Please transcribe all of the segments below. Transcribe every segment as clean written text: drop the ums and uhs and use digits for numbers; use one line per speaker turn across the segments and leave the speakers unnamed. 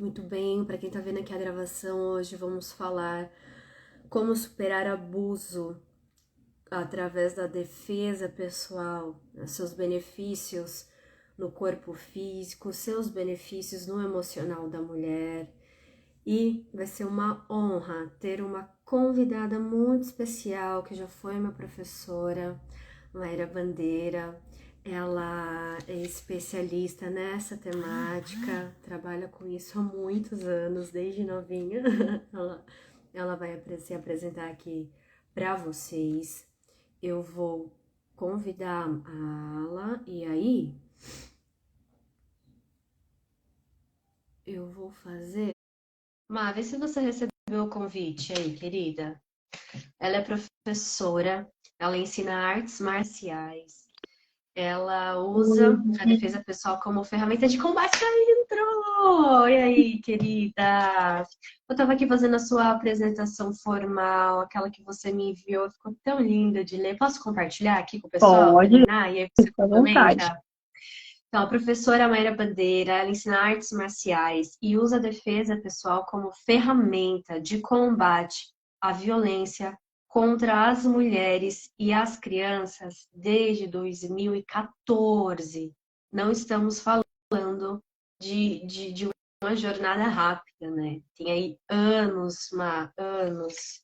Muito bem, para quem está vendo aqui a gravação, hoje vamos falar como superar abuso através da defesa pessoal, né, seus benefícios no corpo físico, seus benefícios no emocional da mulher. E vai ser uma honra ter uma convidada muito especial que já foi minha professora, Mayra Bandeira. Ela é especialista nessa temática, trabalha com isso há muitos anos, desde novinha. Ela vai se apresentar aqui para vocês. Eu vou convidá-la e aí eu vou fazer. Má, vê se você recebeu o convite aí, querida. Ela é professora, ela ensina artes marciais, ela usa a defesa pessoal como ferramenta de combate. Entrou! E aí, querida? Eu tava aqui fazendo a sua apresentação formal, aquela que você me enviou, ficou tão linda de ler. Posso compartilhar aqui com o pessoal,
Pode,
terminar? E aí você
fica à vontade.
complementa? Então, a professora Mayra Bandeira, ela ensina artes marciais e usa a defesa pessoal como ferramenta de combate à violência contra as mulheres e as crianças desde 2014. Não estamos falando de uma jornada rápida, né? Tem aí anos, anos.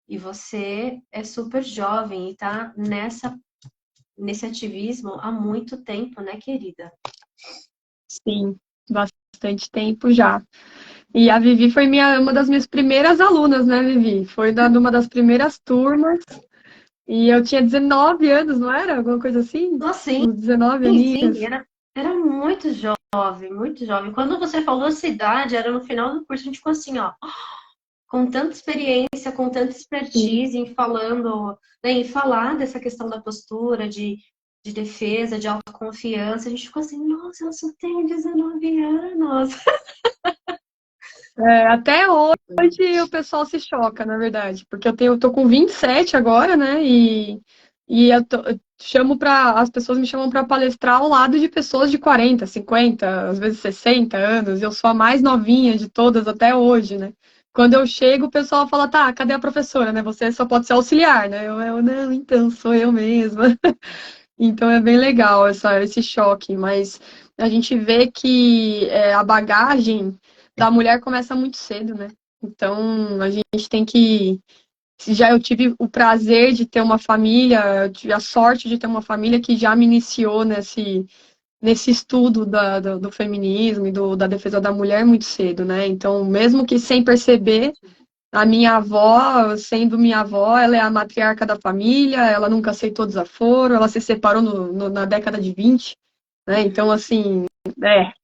E você é super jovem e tá nesse ativismo há muito tempo, né, querida?
Sim, bastante tempo já. E a Vivi foi uma das minhas primeiras alunas, né, Vivi? Foi uma das primeiras turmas. E eu tinha 19 anos, não era? Alguma coisa assim?
Nossa, sim,
Uns 19
sim,
aninhos.
era muito jovem, muito jovem. Quando você falou essa idade, era no final do curso, a gente ficou assim, ó, com tanta experiência, com tanta
Sim.
expertise em falando, né, em falar dessa questão da postura, de defesa, de autoconfiança, a gente ficou assim, nossa, eu só tenho 19 anos.
É, até hoje o pessoal se choca, na verdade, porque eu tô com 27 agora, né? E eu chamo para as pessoas me chamam para palestrar ao lado de pessoas de 40, 50, às vezes 60 anos. Eu sou a mais novinha de todas até hoje, né? Quando eu chego, o pessoal fala: "Tá, cadê a professora, né? Você só pode ser auxiliar, né?" Eu não, então sou eu mesma. Então é bem legal esse choque, mas a gente vê que a bagagem da mulher começa muito cedo, né? Então a gente tem que. Já eu tive o prazer de ter uma família, eu tive a sorte de ter uma família que já me iniciou nesse estudo do feminismo e da defesa da mulher muito cedo, né? Então, mesmo que sem perceber, a minha avó, sendo minha avó, ela é a matriarca da família, ela nunca aceitou desaforo, ela se separou na década de 20, né? Então, assim,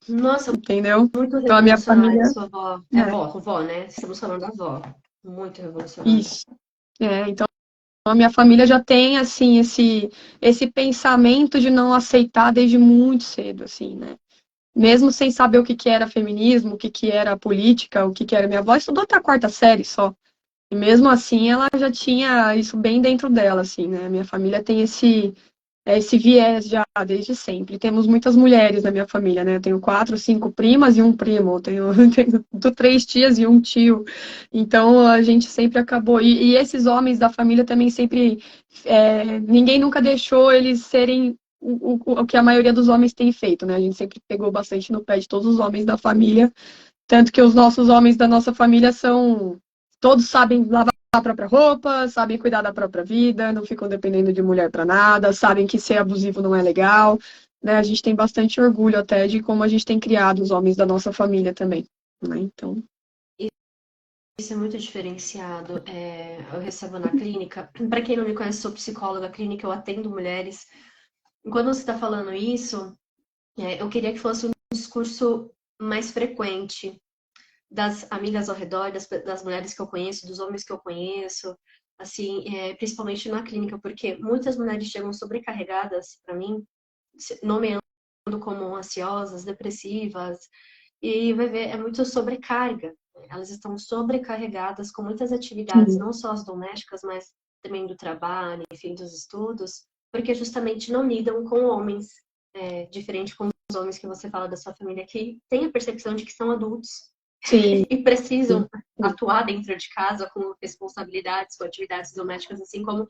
Nossa,
entendeu?
muito
Então, a minha
revolucionária
família,
sua avó. É
é,
vó, né? Estamos falando da avó. Muito revolucionária.
isso. Então, a minha família já tem, assim, esse pensamento de não aceitar desde muito cedo, assim, né? Mesmo sem saber o que que era feminismo, o que que era política, o que que era minha avó, estudou até a quarta série só. E mesmo assim, ela já tinha isso bem dentro dela, assim, né? Minha família tem esse viés já desde sempre. Temos muitas mulheres na minha família, né? Eu tenho 4, 5 primas e um primo. Tenho 3 tias e um tio. Então, a gente sempre acabou... E esses homens da família também sempre... ninguém nunca deixou eles serem o que a maioria dos homens tem feito, né? A gente sempre pegou bastante no pé de todos os homens da família. Tanto que os nossos homens da nossa família são... Todos sabem lavar a própria roupa, sabem cuidar da própria vida, não ficam dependendo de mulher para nada, sabem que ser abusivo não é legal, né? A gente tem bastante orgulho até de como a gente tem criado os homens da nossa família também, né? Então,
Isso é muito diferenciado. Eu recebo na clínica. Para quem não me conhece, sou psicóloga clínica, eu atendo mulheres. E quando você está falando isso, eu queria que fosse um discurso mais frequente das amigas ao redor, das mulheres que eu conheço, dos homens que eu conheço, assim, principalmente na clínica, porque muitas mulheres chegam sobrecarregadas para mim, nomeando como ansiosas, depressivas, e vai ver, é muito sobrecarga. Elas estão sobrecarregadas com muitas atividades,
sim,
não só as domésticas, mas também do trabalho, enfim, dos estudos, porque justamente não lidam com homens, diferente com os homens que você fala da sua família, que tem a percepção de que são adultos.
Sim,
e precisam
sim.
atuar dentro de casa com responsabilidades, com atividades domésticas, assim como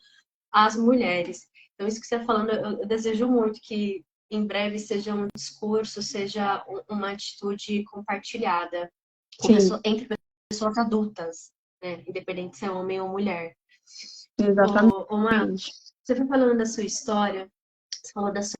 as mulheres. Então, isso que você está falando, eu desejo muito que em breve seja um discurso, seja uma atitude compartilhada
Sim,
entre pessoas adultas, né? Independente se é homem ou mulher.
exatamente.
Você foi falando da sua história, você falou da sua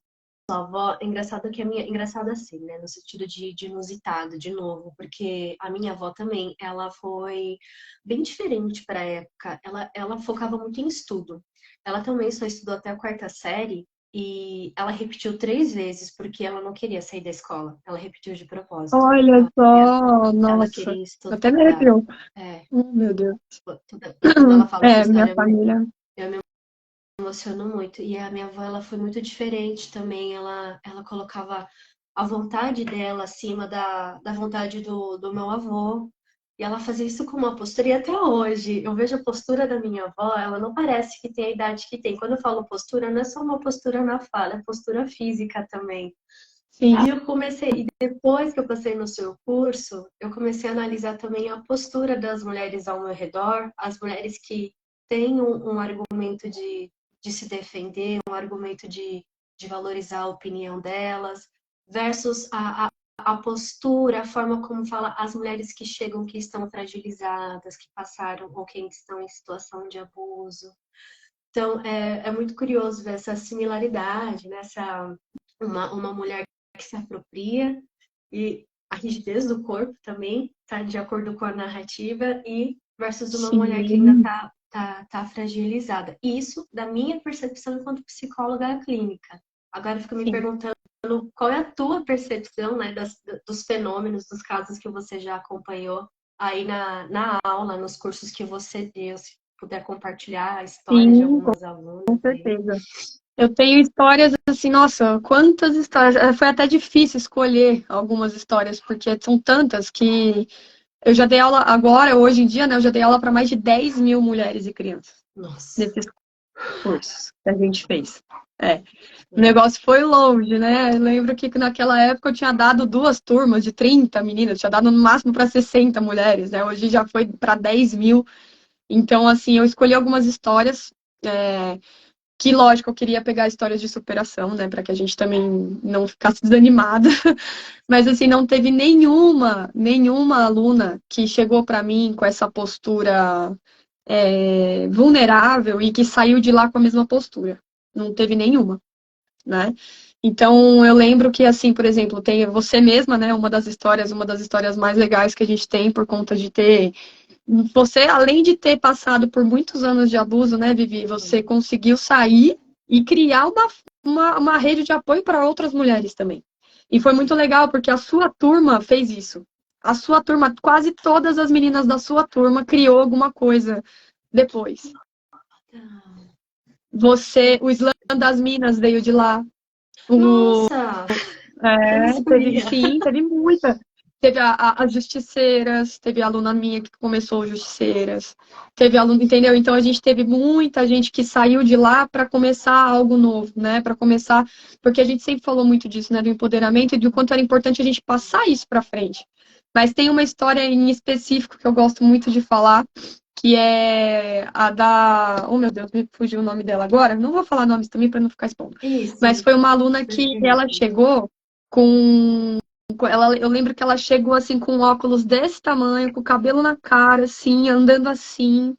avó, engraçado que a minha, engraçado assim, né, no sentido de inusitado, de novo, porque a minha avó também, ela foi bem diferente para a época. Ela focava muito em estudo. Ela também só estudou até a quarta série e ela repetiu 3 vezes porque ela não queria sair da escola. Ela repetiu de propósito.
Olha só,
Ela
nossa,
queria
até me
estudar.
arrepiou.
É,
Meu Deus.
quando ela fala essa
É, minha
história,
família.
eu me emociono muito. E a minha avó, ela foi muito diferente também. Ela colocava a vontade dela acima da vontade do meu avô. E ela fazia isso com uma postura, e até hoje, eu vejo a postura da minha avó, ela não parece que tem a idade que tem. Quando eu falo postura, não é só uma postura na fala, é postura física também.
Sim,
E eu comecei, e depois que eu passei no seu curso, eu comecei a analisar também a postura das mulheres ao meu redor, as mulheres que têm um argumento de se defender, um argumento de valorizar a opinião delas, versus a postura, a forma como fala as mulheres que chegam que estão fragilizadas, que passaram ou que estão em situação de abuso. Então, é muito curioso ver essa similaridade, né? Uma mulher que se apropria e a rigidez do corpo também está de acordo com a narrativa e versus uma mulher que ainda
sim,
tá fragilizada. Isso da minha percepção enquanto psicóloga clínica. Agora eu fico me
sim.
perguntando qual é a tua percepção, né, dos fenômenos, dos casos que você já acompanhou aí na aula, nos cursos que você deu, se puder compartilhar histórias de
Sim,
algumas
com
alunas aí.
certeza. Eu tenho histórias assim, nossa, quantas histórias. Foi até difícil escolher algumas histórias, porque são tantas que eu já dei aula agora, hoje em dia, né? Eu já dei aula para mais de 10 mil mulheres e crianças
Nossa.
nesses cursos que a gente fez. É. O negócio foi longe, né? Eu lembro que naquela época eu tinha dado 2 turmas de 30 meninas, tinha dado no máximo para 60 mulheres, né? Hoje já foi para 10 mil. Então, assim, eu escolhi algumas histórias. Que, lógico, eu queria pegar histórias de superação, né, para que a gente também não ficasse desanimada. Mas, assim, não teve nenhuma aluna que chegou para mim com essa postura vulnerável e que saiu de lá com a mesma postura. Não teve nenhuma, né? Então, eu lembro que, assim, por exemplo, tem você mesma, né, uma das histórias mais legais que a gente tem por conta de ter você, além de ter passado por muitos anos de abuso, né, Vivi, você conseguiu sair e criar uma rede de apoio para outras mulheres também. E foi muito legal, porque a sua turma fez isso. A sua turma, quase todas as meninas da sua turma criou alguma coisa depois. Você, o Slam das Minas veio de lá. O,
Nossa, eu não
teve,
sabia.
sim, teve muita. Teve as justiceiras, teve aluna minha que começou justiceiras, teve aluno, entendeu? Então a gente teve muita gente que saiu de lá para começar algo novo, né? Para começar, porque a gente sempre falou muito disso, né? Do empoderamento e do quanto era importante a gente passar isso para frente. Mas tem uma história em específico que eu gosto muito de falar, que é a da. Oh, meu Deus, me fugiu o nome dela agora. Não vou falar nomes também para não ficar expondo. Mas
Isso,
foi uma aluna que ela
perfeito.
chegou com ela, eu lembro que ela chegou assim com um óculos desse tamanho, com o cabelo na cara, assim, andando assim,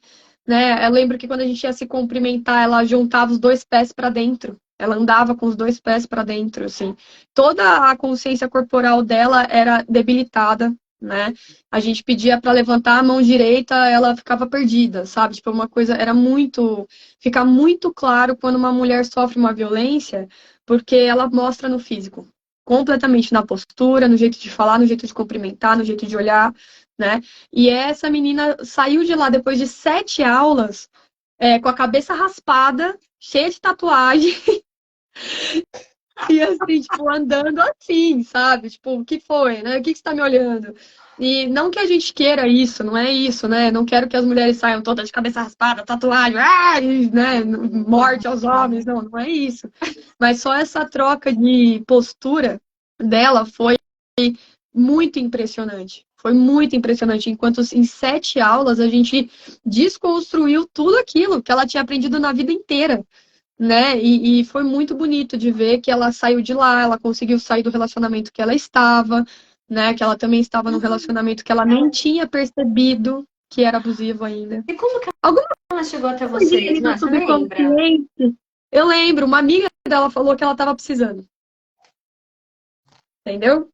né? Eu lembro que quando a gente ia se cumprimentar, ela juntava os dois pés para dentro. Ela andava com os dois pés para dentro, assim. Toda a consciência corporal dela era debilitada, né? A gente pedia para levantar a mão direita, ela ficava perdida, sabe? Tipo, uma coisa era muito, fica muito claro quando uma mulher sofre uma violência, porque ela mostra no físico completamente na postura, no jeito de falar, no jeito de cumprimentar, no jeito de olhar, né? E essa menina saiu de lá depois de 7 aulas, com a cabeça raspada, cheia de tatuagem, e assim, tipo, andando assim, sabe? Tipo, o que foi, né? O que você tá me olhando? E não que a gente queira isso, não é isso, né? Não quero que as mulheres saiam todas de cabeça raspada, tatuagem, né? Morte aos homens, não, não é isso. Mas só essa troca de postura dela foi muito impressionante. Foi muito impressionante. Enquanto em 7 aulas a gente desconstruiu tudo aquilo que ela tinha aprendido na vida inteira, né? E foi muito bonito de ver que ela saiu de lá, ela conseguiu sair do relacionamento que ela estava, né? Que ela também estava num relacionamento que ela nem tinha percebido que era abusivo ainda.
E como que
Alguma
ela chegou até
coisinha
vocês,
ali no
Má? Você lembra?
subconsciente. Eu lembro, uma amiga dela falou que ela estava precisando, entendeu?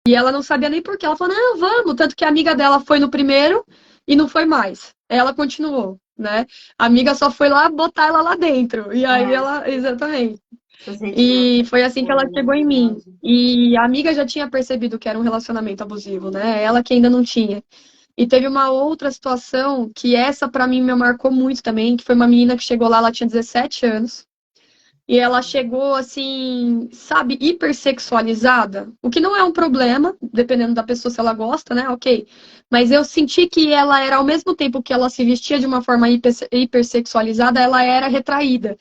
E ela não sabia nem por quê. Ela falou, não, vamos. Tanto que a amiga dela foi no primeiro e não foi mais. Ela continuou, né? A amiga só foi lá botar ela lá dentro. E aí
É,
ela, exatamente.
você sentiu
E foi assim que ela chegou em mim.
maravilhoso.
E a amiga já tinha percebido que era um relacionamento abusivo, né? Ela que ainda não tinha. E teve uma outra situação que essa pra mim me marcou muito também, que foi uma menina que chegou lá, ela tinha 17 anos. E ela chegou assim, sabe, hipersexualizada, o que não é um problema, dependendo da pessoa se ela gosta, né? Ok. Mas eu senti que ela era, ao mesmo tempo que ela se vestia de uma forma hipersexualizada, ela era retraída.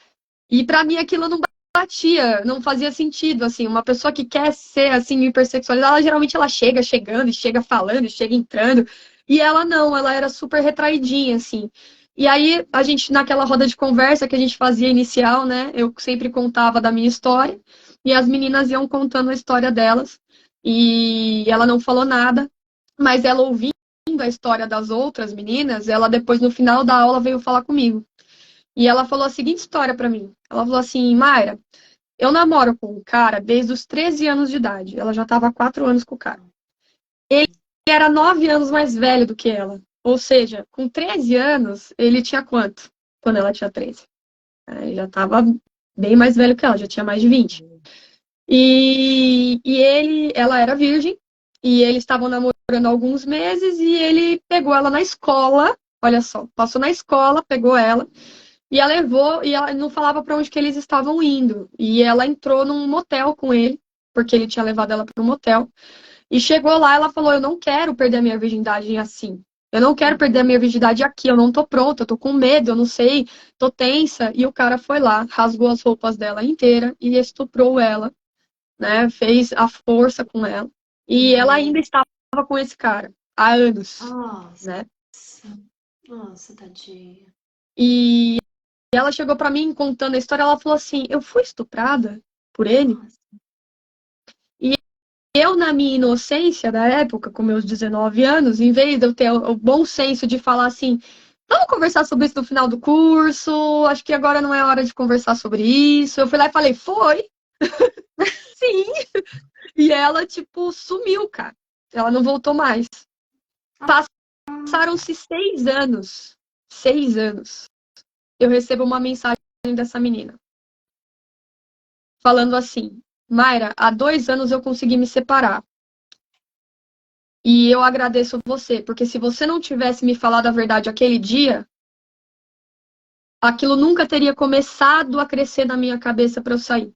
E pra mim aquilo não batia, não fazia sentido, assim, uma pessoa que quer ser assim hipersexualizada, ela, geralmente ela chega chegando, e chega falando, e chega entrando, e ela não, ela era super retraidinha, assim. E aí a gente naquela roda de conversa que a gente fazia inicial, né, eu sempre contava da minha história e as meninas iam contando a história delas. E ela não falou nada, mas ela ouvindo a história das outras meninas, ela depois no final da aula veio falar comigo. E ela falou a seguinte história pra mim. Ela falou assim, Mayra, eu namoro com um cara desde os 13 anos de idade. Ela já estava há 4 anos com o cara. Ele era 9 anos mais velho do que ela. Ou seja, com 13 anos, ele tinha quanto? Quando ela tinha 13. Ele já estava bem mais velho que ela, já tinha mais de 20. Ela era virgem, e eles estavam namorando há alguns meses, e ele pegou ela na escola, olha só, passou na escola, pegou ela, e ela levou, e ela não falava para onde que eles estavam indo. E ela entrou num motel com ele, porque ele tinha levado ela para um motel. E chegou lá, ela falou: eu não quero perder a minha virgindade assim. Eu não quero perder a minha virgindade aqui, eu não tô pronta, eu tô com medo, eu não sei, tô tensa. E o cara foi lá, rasgou as roupas dela inteira e estuprou ela, né? Fez a força com ela. E ela ainda estava com esse cara há anos,
Nossa,
né?
nossa, tadinha.
E ela chegou pra mim contando a história, ela falou assim: eu fui estuprada por ele.
Nossa.
E eu, na minha inocência da época, com meus 19 anos, em vez de eu ter o bom senso de falar assim, vamos conversar sobre isso no final do curso, acho que agora não é hora de conversar sobre isso. Eu fui lá e falei, foi, sim. E ela, tipo, sumiu, cara. Ela não voltou mais. Passaram-se 6 anos. 6 anos. Eu recebo uma mensagem dessa menina falando assim: Mayra, há 2 anos eu consegui me separar. E eu agradeço você, porque se você não tivesse me falado a verdade aquele dia, aquilo nunca teria começado a crescer na minha cabeça para eu sair.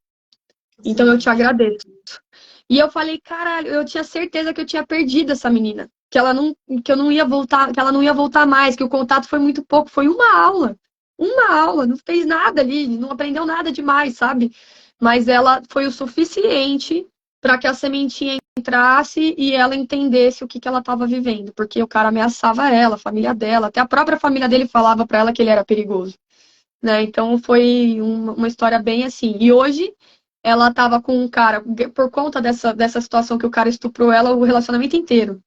Então eu te
Excelente.
agradeço. E eu falei, caralho, eu tinha certeza que eu tinha perdido essa menina, que ela não, que eu não ia voltar, que ela não ia voltar mais, que o contato foi muito pouco, foi uma aula, não fez nada ali, não aprendeu nada demais, sabe? Mas ela foi o suficiente para que a sementinha entrasse e ela entendesse o que ela estava vivendo, porque o cara ameaçava ela, a família dela, até a própria família dele falava para ela que ele era perigoso, né? Então foi uma história bem assim. E hoje ela estava com um cara, por conta dessa situação que o cara estuprou ela o relacionamento inteiro,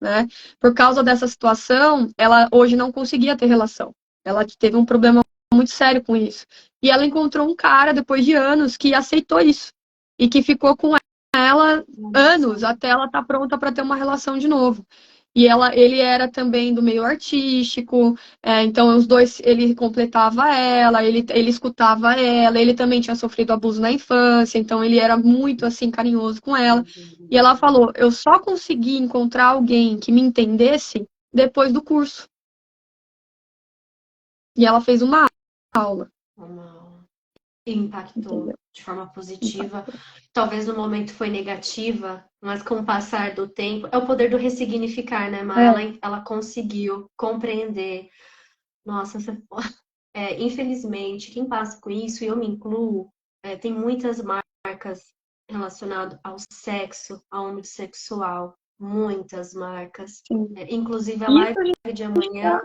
né? Por causa dessa situação, ela hoje não conseguia ter relação. Ela teve um problema muito sério com isso. E ela encontrou um cara, depois de anos, que aceitou isso. E que ficou com ela anos,
Nossa.
até ela estar pronta para ter uma relação de novo. E ele era também do meio artístico, então os dois, ele completava ela, ele escutava ela, ele também tinha sofrido abuso na infância, então ele era muito assim carinhoso com ela. E ela falou: eu só consegui encontrar alguém que me entendesse depois do curso. E ela fez uma aula,
Uma- Impactou
entendeu?
de forma positiva. Talvez no momento foi negativa, mas com o passar do tempo, é o poder do ressignificar, né, Má?
É,
Ela conseguiu compreender. Nossa, infelizmente, quem passa com isso, e eu me incluo, tem muitas marcas relacionado ao sexo, ao âmbito sexual, muitas marcas.
Sim.
Inclusive a
Isso
live
a gente
de
já...
amanhã,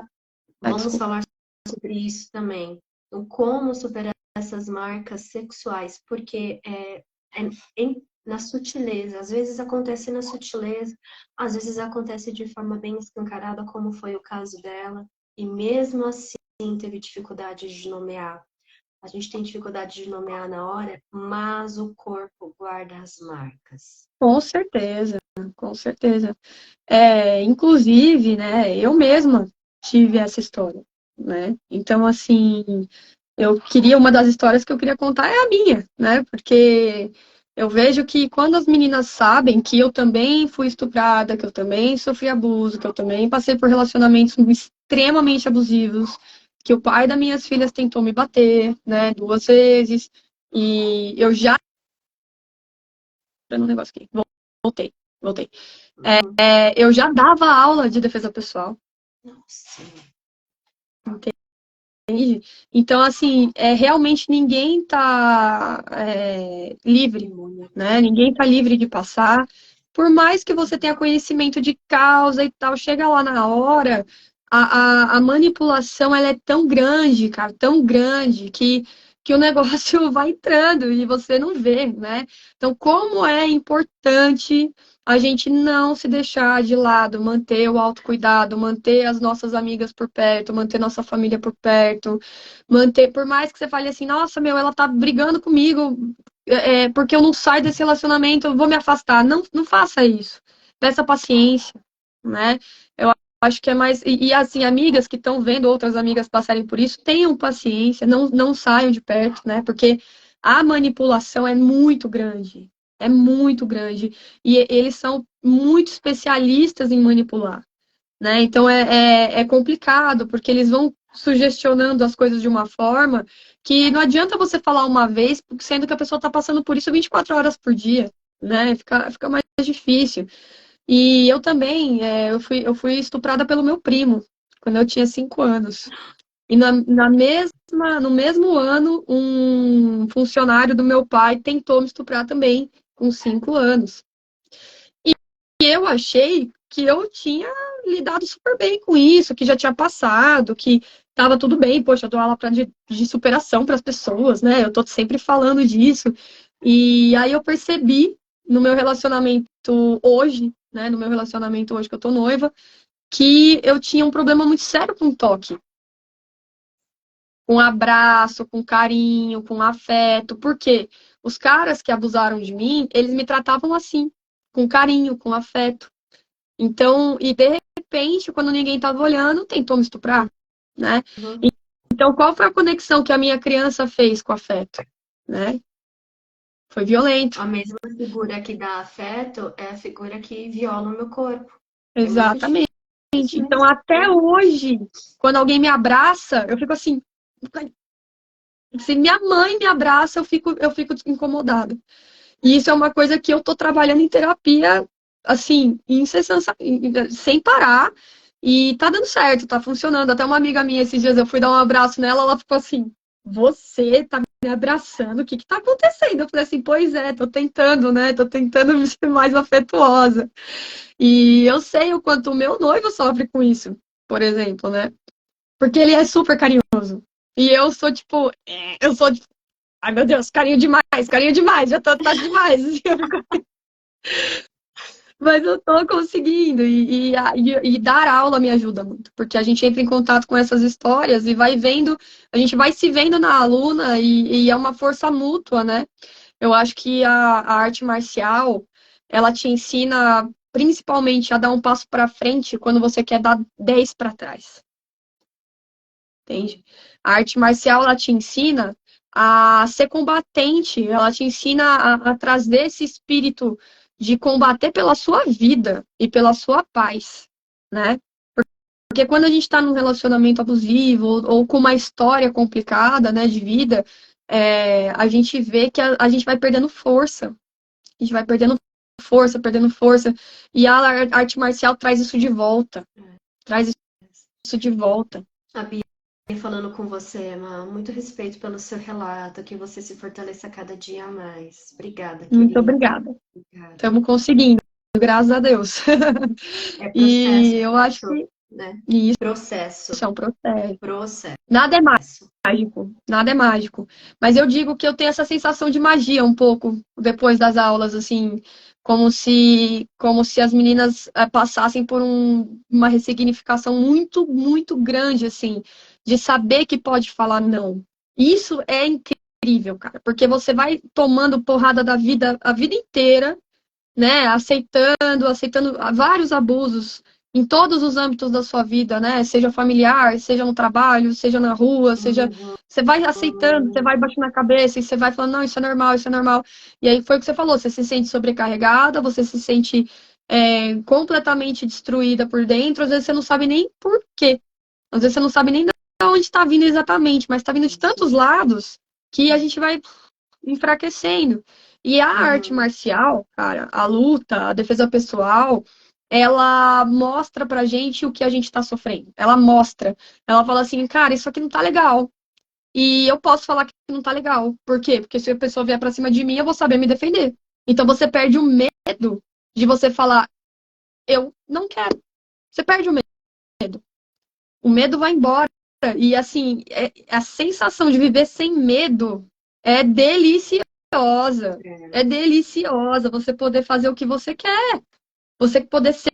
vamos
Desculpa.
falar sobre isso também. O como superar essas marcas sexuais, porque na sutileza, às vezes acontece na sutileza, às vezes acontece de forma bem escancarada, como foi o caso dela, e mesmo assim teve dificuldade de nomear. A gente tem dificuldade de nomear na hora, mas o corpo guarda as marcas.
Com certeza, com certeza. Inclusive, né, eu mesma tive essa história, né? Então, assim, uma das histórias que eu queria contar é a minha, né? Porque eu vejo que quando as meninas sabem que eu também fui estuprada, que eu também sofri abuso, que eu também passei por relacionamentos extremamente abusivos, que o pai das minhas filhas tentou me bater, né, 2 vezes, e eu já... um negócio aqui. Voltei, voltei.
Uhum.
Eu já dava aula de defesa pessoal.
Nossa.
Entende? Então, assim, realmente ninguém está livre, né? Ninguém está livre de passar. Por mais que você tenha conhecimento de causa e tal, chega lá na hora, a manipulação ela é tão grande, cara, tão grande, que o negócio vai entrando e você não vê, né? Então, como é importante a gente não se deixar de lado, manter o autocuidado, manter as nossas amigas por perto, manter nossa família por perto, manter, por mais que você fale assim, nossa, meu, ela tá brigando comigo, porque eu não saio desse relacionamento, eu vou me afastar. Não, não faça isso. Peça paciência, né? Eu acho que é mais. Assim, amigas que estão vendo outras amigas passarem por isso, tenham paciência, não saiam de perto, né? Porque a manipulação é muito grande. É muito grande. E eles são muito especialistas em manipular, né? Então é complicado, porque eles vão sugestionando as coisas de uma forma que não adianta você falar uma vez, sendo que a pessoa está passando por isso 24 horas por dia, né? Fica mais difícil. E eu também, eu fui estuprada pelo meu primo, quando eu tinha 5 anos. E no mesmo ano, um funcionário do meu pai tentou me estuprar também, com 5 anos. E eu achei que eu tinha lidado super bem com isso, que já tinha passado, que estava tudo bem. Poxa, eu dou aula de superação para as pessoas, né? Eu estou sempre falando disso. E aí eu percebi no meu relacionamento hoje, né? No meu relacionamento hoje que eu tô noiva, que eu tinha um problema muito sério com toque. Com abraço, com carinho, com afeto. Por quê? Os caras que abusaram de mim, eles me tratavam assim, com carinho, com afeto. Então, e de repente, quando ninguém estava olhando, tentou me estuprar, né?
Uhum.
Então, qual foi a conexão que a minha criança fez com o afeto, né? Foi violento.
A mesma figura que dá afeto é a figura que viola o meu corpo. É muito
Exatamente.
difícil
Então,
mesmo.
até hoje, quando alguém me abraça, eu fico assim, se minha mãe me abraça, eu fico incomodada. E isso é uma coisa que eu tô trabalhando em terapia, assim, incessância, sem parar. E tá dando certo, tá funcionando. Até uma amiga minha, esses dias eu fui dar um abraço nela, ela ficou assim: Você tá me abraçando? O que que tá acontecendo? Eu falei assim: Pois é, tô tentando, né? Tô tentando ser mais afetuosa. E eu sei o quanto o meu noivo sofre com isso, por exemplo, né? Porque ele é super carinhoso. E eu sou tipo, eu sou tipo, ai meu Deus, carinho demais, já tá demais. Mas eu tô conseguindo, e dar aula me ajuda muito, porque a gente entra em contato com essas histórias e vai vendo, a gente vai se vendo na aluna e é uma força mútua, né? Eu acho que a arte marcial, ela te ensina principalmente a dar um passo para frente quando você quer dar 10 para trás, entende? A arte marcial, ela te ensina a ser combatente, ela te ensina a trazer esse espírito de combater pela sua vida e pela sua paz, né? Porque quando a gente está num relacionamento abusivo ou com uma história complicada, né, de vida, a gente vê que a gente vai perdendo força. A gente vai perdendo força. E a arte marcial traz isso de volta. Traz isso de volta.
A Bia falando com você, Emma. Muito respeito pelo seu relato, que você se fortaleça cada dia mais. Obrigada,
Muito
querida.
obrigada.
Obrigada.
Estamos conseguindo, graças a Deus.
É
E
processo,
eu acho que
né?
isso
Processo.
é um processo.
Processo.
Nada é mágico, nada é mágico. Mas eu digo que eu tenho essa sensação de magia um pouco depois das aulas, assim, como se as meninas passassem por uma ressignificação muito, muito grande, assim, de saber que pode falar não. Isso é incrível, cara, porque você vai tomando porrada da vida a vida inteira, né? Aceitando vários abusos em todos os âmbitos da sua vida, né? Seja familiar, seja no trabalho, seja na rua, seja.
Uhum.
Você vai aceitando, você vai baixando a cabeça e você vai falando, não, isso é normal, isso é normal. E aí foi o que você falou, você se sente sobrecarregada, você se sente completamente destruída por dentro, às vezes você não sabe nem por quê. Às vezes você não sabe nem de onde está vindo exatamente, mas está vindo de tantos lados que a gente vai enfraquecendo. E a arte
Uhum.
marcial, cara, a luta, a defesa pessoal, ela mostra pra gente o que a gente tá sofrendo. Ela mostra. Ela fala assim, cara, isso aqui não tá legal. E eu posso falar que não tá legal. Por quê? Porque se a pessoa vier pra cima de mim, eu vou saber me defender. Então você perde o medo de você falar, eu não quero. Você perde o medo. O medo vai embora. E assim, a sensação de viver sem medo é deliciosa.
É.
É deliciosa você poder fazer o que você quer, você poder ser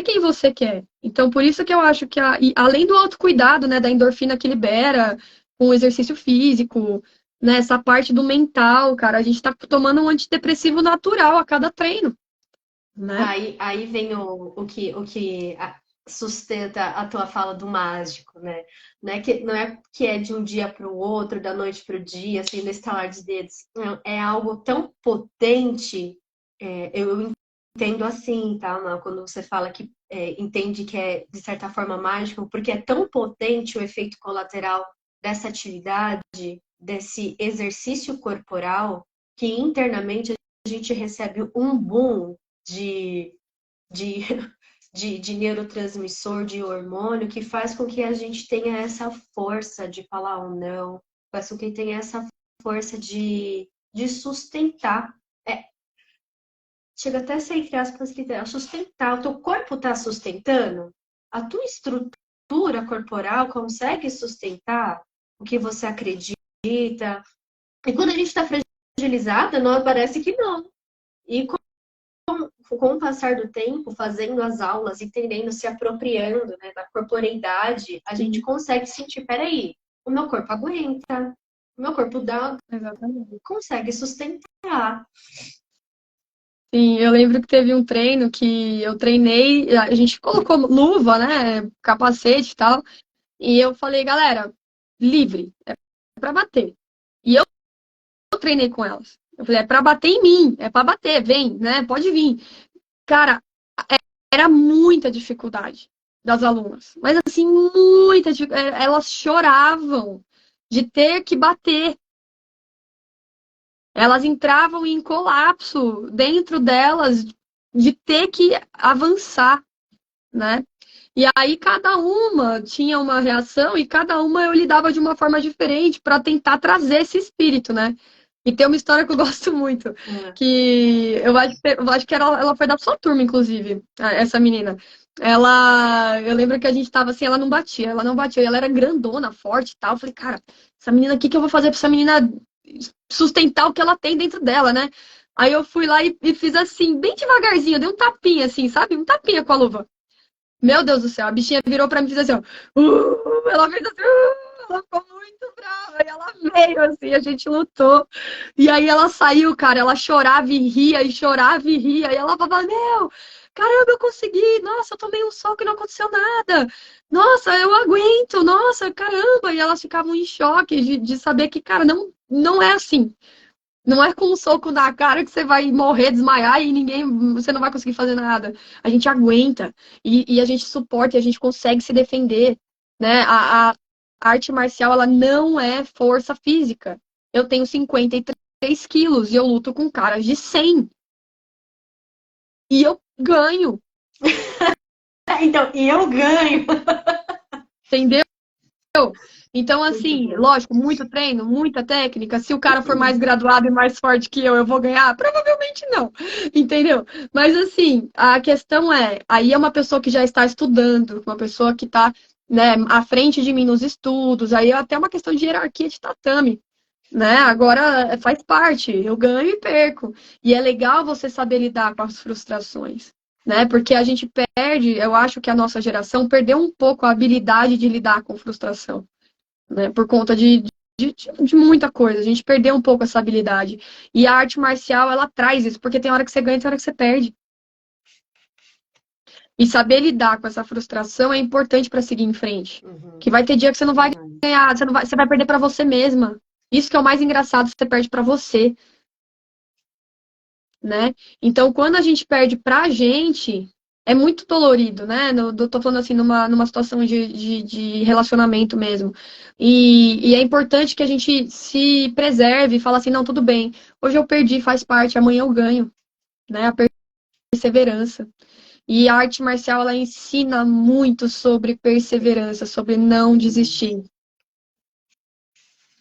quem você quer. Então, por isso que eu acho que, e além do autocuidado, né, da endorfina que libera, com o exercício físico, né, essa parte do mental, cara, a gente tá tomando um antidepressivo natural a cada treino, né?
Aí vem o que sustenta a tua fala do mágico, né? Não é que é de um dia para o outro, da noite para o dia, assim, no estalar de dedos. Não, é algo tão potente. Eu entendo assim, tá, Mal? Quando você fala que entende que é, de certa forma, mágico, porque é tão potente o efeito colateral dessa atividade, desse exercício corporal, que internamente a gente recebe um boom de, de, de neurotransmissor, de hormônio, que faz com que a gente tenha essa força de falar ou não, faz com que tenha essa força de sustentar. É, chega até a ser, entre aspas, literal, sustentar. O teu corpo está sustentando? A tua estrutura corporal consegue sustentar o que você acredita? E quando a gente está fragilizada, não parece que não. E com o passar do tempo, fazendo as aulas, entendendo, se apropriando, né, da corporeidade, a gente
Sim,
consegue sentir, peraí, o meu corpo aguenta, o meu corpo
exatamente.
consegue sustentar.
Sim, eu lembro que teve um treino que eu treinei, a gente colocou luva, né, capacete e tal, e eu falei, galera, livre, é pra bater. E eu treinei com elas. Eu falei, é pra bater em mim, é pra bater, vem, né, pode vir. Cara, era muita dificuldade das alunas, mas assim, muita dificuldade. Elas choravam de ter que bater. Elas entravam em colapso dentro delas de ter que avançar, né? E aí cada uma tinha uma reação e cada uma eu lidava de uma forma diferente para tentar trazer esse espírito, né? E tem uma história que eu gosto muito,
É.
que eu acho que ela foi da sua turma, inclusive, essa menina. Eu lembro que a gente tava assim, ela não batia, e ela era grandona, forte e tal. Eu falei, cara, essa menina, o que que eu vou fazer pra essa menina sustentar o que ela tem dentro dela, né? Aí eu fui lá e fiz assim, bem devagarzinho, eu dei um tapinha assim, sabe? Um tapinha com a luva. Meu Deus do céu, a bichinha virou pra mim e fez assim, ó. Ela fez assim, ela ficou muito brava. E ela veio assim, a gente lutou. E aí ela saiu, cara, ela chorava e ria, e chorava e ria. E ela falava, meu, caramba, eu consegui. Nossa, eu tomei um soco e não aconteceu nada. Nossa, eu aguento. Nossa, caramba. E elas ficavam em choque de saber que, cara, não, não é assim. Não é com um soco na cara que você vai morrer, desmaiar e você não vai conseguir fazer nada. A gente aguenta e a gente suporta e a gente consegue se defender, né? A arte marcial, ela não é força física. Eu tenho 53 quilos e eu luto com caras de 100. E eu ganho,
Então, e eu ganho.
entendeu? Então, assim,
Uhum.
lógico, muito treino, muita técnica. Se o cara for mais graduado e mais forte que eu vou ganhar? Provavelmente não, entendeu? Mas, assim, a questão é, aí é uma pessoa que já está estudando, uma pessoa que está, né, à frente de mim nos estudos, aí é até uma questão de hierarquia de tatame, né? Agora faz parte, eu ganho e perco. E é legal você saber lidar com as frustrações, né? Porque a gente perde, eu acho que a nossa geração perdeu um pouco a habilidade de lidar com frustração, né? Por conta de muita coisa. A gente perdeu um pouco essa habilidade. E a arte marcial, ela traz isso, porque tem hora que você ganha e tem hora que você perde. E saber lidar com essa frustração é importante para seguir em frente. Que
Uhum.
vai ter dia que você não vai
Demais.
ganhar, você vai perder para você mesma. Isso que é o mais engraçado, você perde para você, né? Então, quando a gente perde pra gente, é muito dolorido, né? Tô falando assim, numa situação de relacionamento mesmo. E é importante que a gente se preserve e fale assim, não, tudo bem, hoje eu perdi, faz parte, amanhã eu ganho, né? A perseverança. E a arte marcial, ela ensina muito sobre perseverança, sobre não
Demais.
desistir.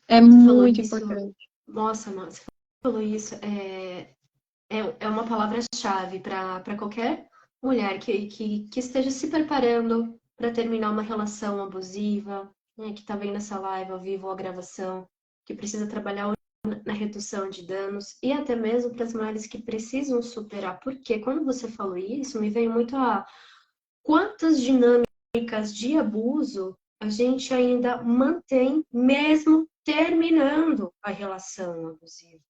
É
Você falou
muito
isso,
importante.
nossa, mano, você falou isso, é uma palavra-chave para qualquer mulher que esteja se preparando para terminar uma relação abusiva, né, que está vendo essa live ao vivo ou a gravação, que precisa trabalhar na redução de danos e até mesmo para as mulheres que precisam superar. Porque quando você falou isso, me veio muito a quantas dinâmicas de abuso a gente ainda mantém mesmo terminando a relação abusiva.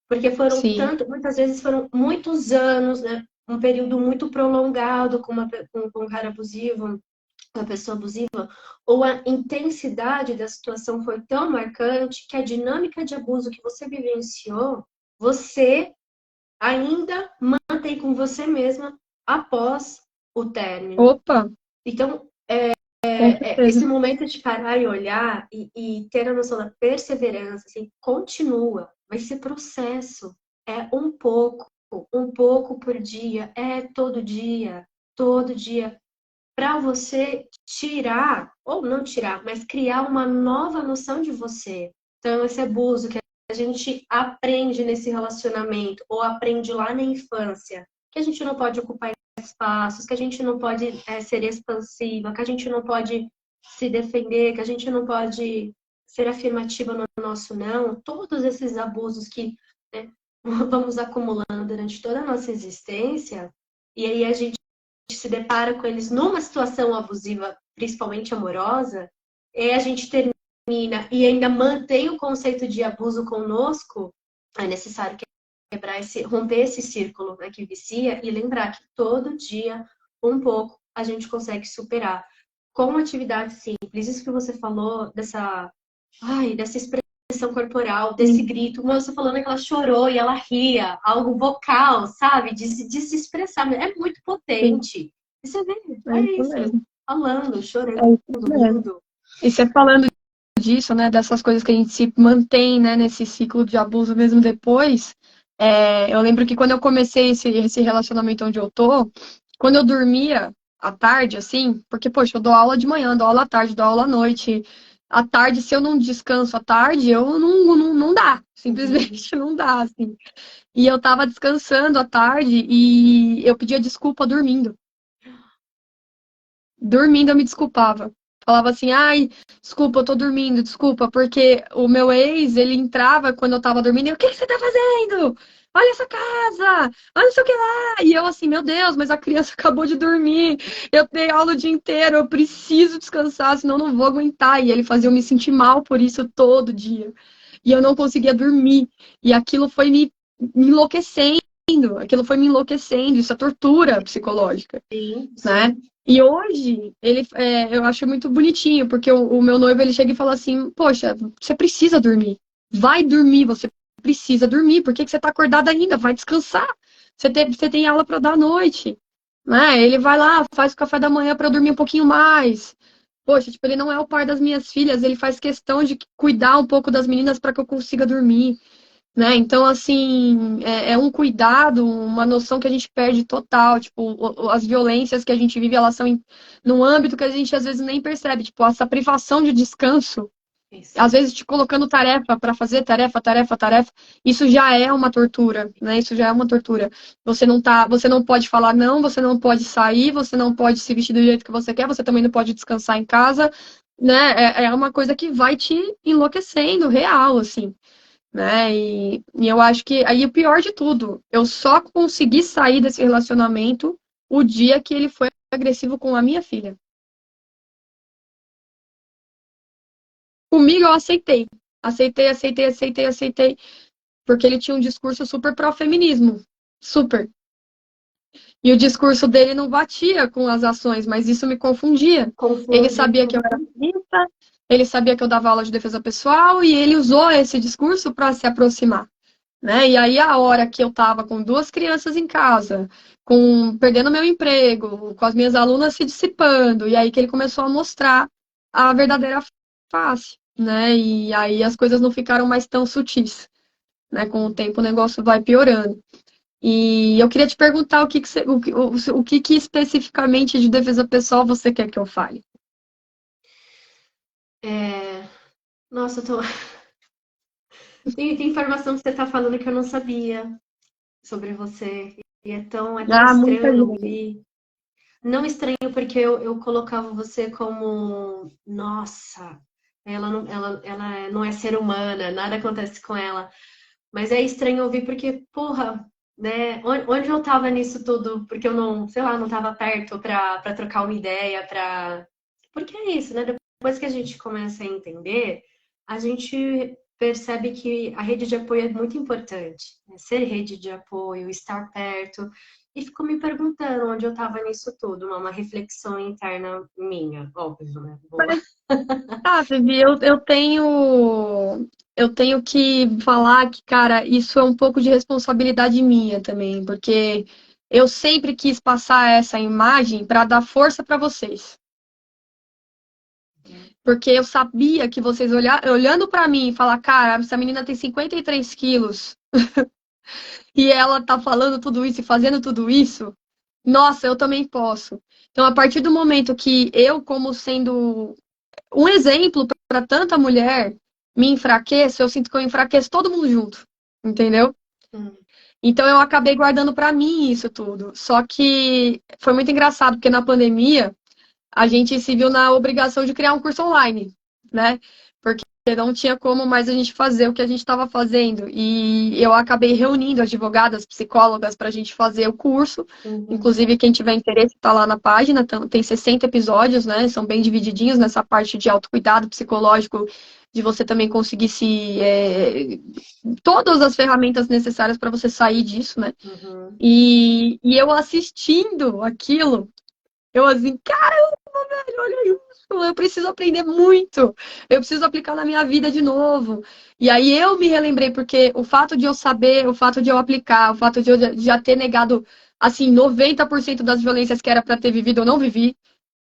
Porque foram
Sim,
tanto, muitas vezes foram muitos anos, né? Um período muito prolongado com um cara abusivo, uma pessoa abusiva, ou a intensidade da situação foi tão marcante que a dinâmica de abuso que você vivenciou, você ainda mantém com você mesma após o término.
opa,
Então,
com certeza.
esse momento de parar e olhar e ter a noção da perseverança, assim, continua, vai ser processo, é um pouco por dia, é todo dia, para você tirar, ou não tirar, mas criar uma nova noção de você. Então, esse abuso que a gente aprende nesse relacionamento, ou aprende lá na infância, que a gente não pode ocupar espaços, que a gente não pode ser expansiva, que a gente não pode se defender, que a gente não pode ser afirmativa no nosso não, todos esses abusos que, né, vamos acumulando durante toda a nossa existência, e aí a gente se depara com eles numa situação abusiva, principalmente amorosa, e a gente termina e ainda mantém o conceito de abuso conosco, é necessário quebrar romper esse círculo, né, que vicia e lembrar que todo dia, um pouco, a gente consegue superar. Com uma atividade simples, isso que você falou, dessa expressão corporal, desse
Sim,
grito, uma você falando que ela chorou e ela ria, algo vocal, sabe? De se expressar, é muito
sim,
potente. E você vê,
é
é
isso
isso,
mesmo.
falando, chorando,
É isso mesmo.
rindo.
E você falando disso, né, dessas coisas que a gente se mantém, né, nesse ciclo de abuso mesmo depois, eu lembro que quando eu comecei esse relacionamento onde eu tô, quando eu dormia à tarde, assim, porque, poxa, eu dou aula de manhã, dou aula à tarde, dou aula à noite. À tarde, se eu não descanso à tarde, eu não dá.
Uhum.
Simplesmente não dá, assim. E eu tava descansando à tarde e eu pedia desculpa dormindo. Dormindo eu me desculpava. Falava assim, ai, desculpa, eu tô dormindo, desculpa, porque o meu ex, ele entrava quando eu tava dormindo e eu, o que você tá fazendo? Olha essa casa, olha não sei o que lá. E eu assim, meu Deus, mas a criança acabou de dormir, eu dei aula o dia inteiro, eu preciso descansar, senão eu não vou aguentar. E ele fazia eu me sentir mal por isso todo dia. E eu não conseguia dormir. E aquilo foi me enlouquecendo, aquilo foi me enlouquecendo, isso é tortura psicológica,
Sim,
né?
sim.
E hoje, eu acho muito bonitinho, porque o meu noivo, ele chega e fala assim, poxa, você precisa dormir. Vai dormir, você precisa dormir. Por que que você tá acordada ainda? Vai descansar. Você tem aula para dar à noite. Né? Ele vai lá, faz o café da manhã para eu dormir um pouquinho mais. Poxa, tipo, ele não é o pai das minhas filhas, ele faz questão de cuidar um pouco das meninas para que eu consiga dormir. né? Então, assim, é um cuidado, uma noção que a gente perde total. Tipo, as violências que a gente vive, elas são num âmbito que a gente às vezes nem percebe. Tipo, essa privação de descanso,
Isso.
às vezes te colocando tarefa para fazer, tarefa, tarefa, tarefa, isso já é uma tortura, né? Isso já é uma tortura. Você não pode falar não, você não pode sair, você não pode se vestir do jeito que você quer, você também não pode descansar em casa, né? É uma coisa que vai te enlouquecendo, real, assim, né? E eu acho que aí o pior de tudo, eu só consegui sair desse relacionamento o dia que ele foi agressivo com a minha filha. Comigo eu aceitei. Aceitei, aceitei, aceitei, aceitei. Porque ele tinha um discurso super pró-feminismo. Super. E o discurso dele não batia com as ações, mas isso me confundia. Ele
Confunde.
sabia que eu era feminista, ele sabia que eu dava aula de defesa pessoal e ele usou esse discurso para se aproximar. Né? E aí, a hora que eu estava com duas crianças em casa, perdendo meu emprego, com as minhas alunas se dissipando, e aí que ele começou a mostrar a verdadeira face, né? E aí as coisas não ficaram mais tão sutis, né? Com o tempo o negócio vai piorando. E eu queria te perguntar o que especificamente de defesa pessoal você quer que eu fale?
É... Nossa, tem informação que você está falando que eu não sabia sobre você. E é tão
Ah, muita
estranho não
gente.
ouvir. Não estranho porque eu colocava você como, nossa, ela não é ser humana, nada acontece com ela. Mas é estranho ouvir porque, porra, né? Onde eu tava nisso tudo? Porque eu não, sei lá, não tava perto pra trocar uma ideia, pra. Porque é isso, né? Depois que a gente começa a entender, a gente percebe que a rede de apoio é muito importante, né? Ser rede de apoio, estar perto. E fico me perguntando onde eu tava nisso tudo, uma reflexão interna minha, óbvio, né?
Ah, Vivi, eu tenho que falar que, cara, isso é um pouco de responsabilidade minha também, porque eu sempre quis passar essa imagem para dar força para vocês. Porque eu sabia que vocês olhando para mim e falar, cara, essa menina tem 53 quilos e ela tá falando tudo isso e fazendo tudo isso, nossa, eu também posso. Então, a partir do momento que eu, como sendo um exemplo para tanta mulher me enfraqueço, eu sinto que eu enfraqueço todo mundo junto, entendeu?
Hum,
Então eu acabei guardando para mim isso tudo. Só que foi muito engraçado, porque na pandemia a gente se viu na obrigação de criar um curso online, né? Porque não tinha como mais a gente fazer o que a gente estava fazendo. E eu acabei reunindo advogadas, psicólogas para a gente fazer o curso.
uhum,
Inclusive, quem tiver interesse está lá na página. Tem 60 episódios, né? São bem divididinhos nessa parte de autocuidado psicológico, de você também conseguir todas as ferramentas necessárias para você sair disso, né?
uhum.
E eu assistindo aquilo, eu assim, olha isso, eu preciso aprender muito, eu preciso aplicar na minha vida de novo. E aí eu me relembrei, porque o fato de eu saber, o fato de eu aplicar, o fato de eu já ter negado, assim, 90% das violências que era para ter vivido, eu não vivi,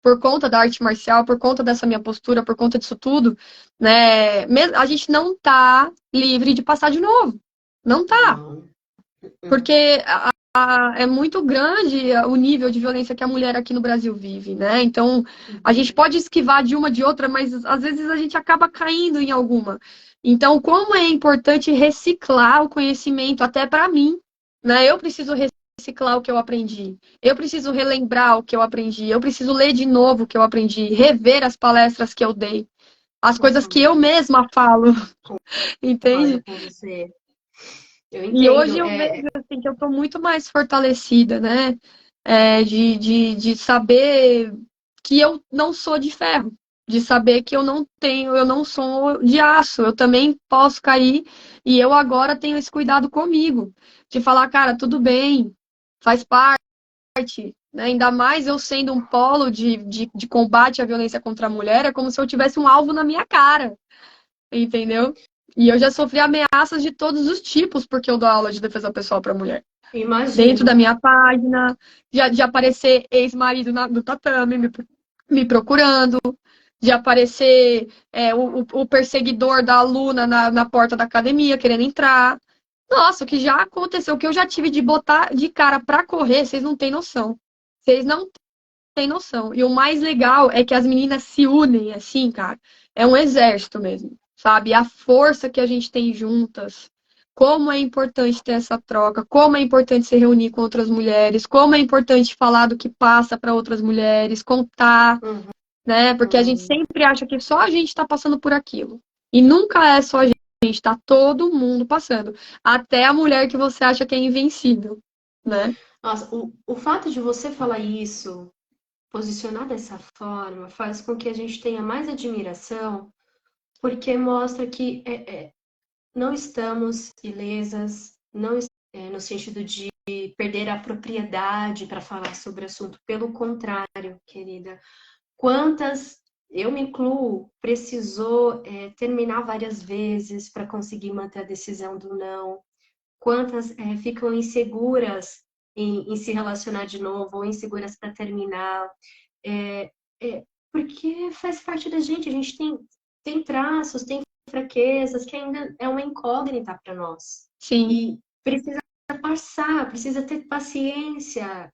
por conta da arte marcial, por conta dessa minha postura, por conta disso tudo, né? A gente não tá livre de passar de novo. Não tá.
Não. Hum.
Porque é muito grande o nível de violência que a mulher aqui no Brasil vive, né? Então, a gente
Uhum.
pode esquivar de uma de outra, mas às vezes a gente acaba caindo em alguma. Então, como é importante reciclar o conhecimento até para mim, né? Eu preciso reciclar o que eu aprendi. Eu preciso relembrar o que eu aprendi. Eu preciso ler de novo o que eu aprendi, rever as palestras que eu dei, as coisas que eu
Uhum.
mesma falo,
Concordo
entende?
com você. Eu
E hoje
entendo.
eu vejo assim, que eu estou muito mais fortalecida, né? De saber que eu não sou de ferro, de saber que eu não sou de aço, eu também posso cair, e eu agora tenho esse cuidado comigo, de falar, cara, tudo bem, faz parte, né? Ainda mais eu sendo um polo de combate à violência contra a mulher, é como se eu tivesse um alvo na minha cara, entendeu? E eu já sofri ameaças de todos os tipos porque eu dou aula de defesa pessoal para mulher. Dentro
Imagino.
da minha página, de aparecer ex-marido do tatame me procurando, de aparecer o perseguidor da aluna na porta da academia querendo entrar. Nossa, o que já aconteceu, o que eu já tive de botar de cara pra correr, vocês não têm noção. Vocês não têm noção. E o mais legal é que as meninas se unem, assim, cara. É um exército mesmo, sabe? A força que a gente tem juntas. Como é importante ter essa troca, como é importante se reunir com outras mulheres, como é importante falar do que passa para outras mulheres, contar, né? Porque a gente
Uhum.
sempre acha que só a gente está passando por aquilo. E nunca é só a gente, tá todo mundo passando. Até a mulher que você acha que é invencível, né?
Nossa, o fato de você falar isso, posicionar dessa forma, faz com que a gente tenha mais admiração, porque mostra que não estamos ilesas, não no sentido de perder a propriedade para falar sobre o assunto. Pelo contrário, querida, quantas, eu me incluo, precisou terminar várias vezes para conseguir manter a decisão do não. Quantas ficam inseguras em se relacionar de novo, ou inseguras para terminar. É, porque faz parte da gente, a gente tem traços, tem fraquezas que ainda é uma incógnita para nós.
Sim,
E precisa passar, precisa ter paciência,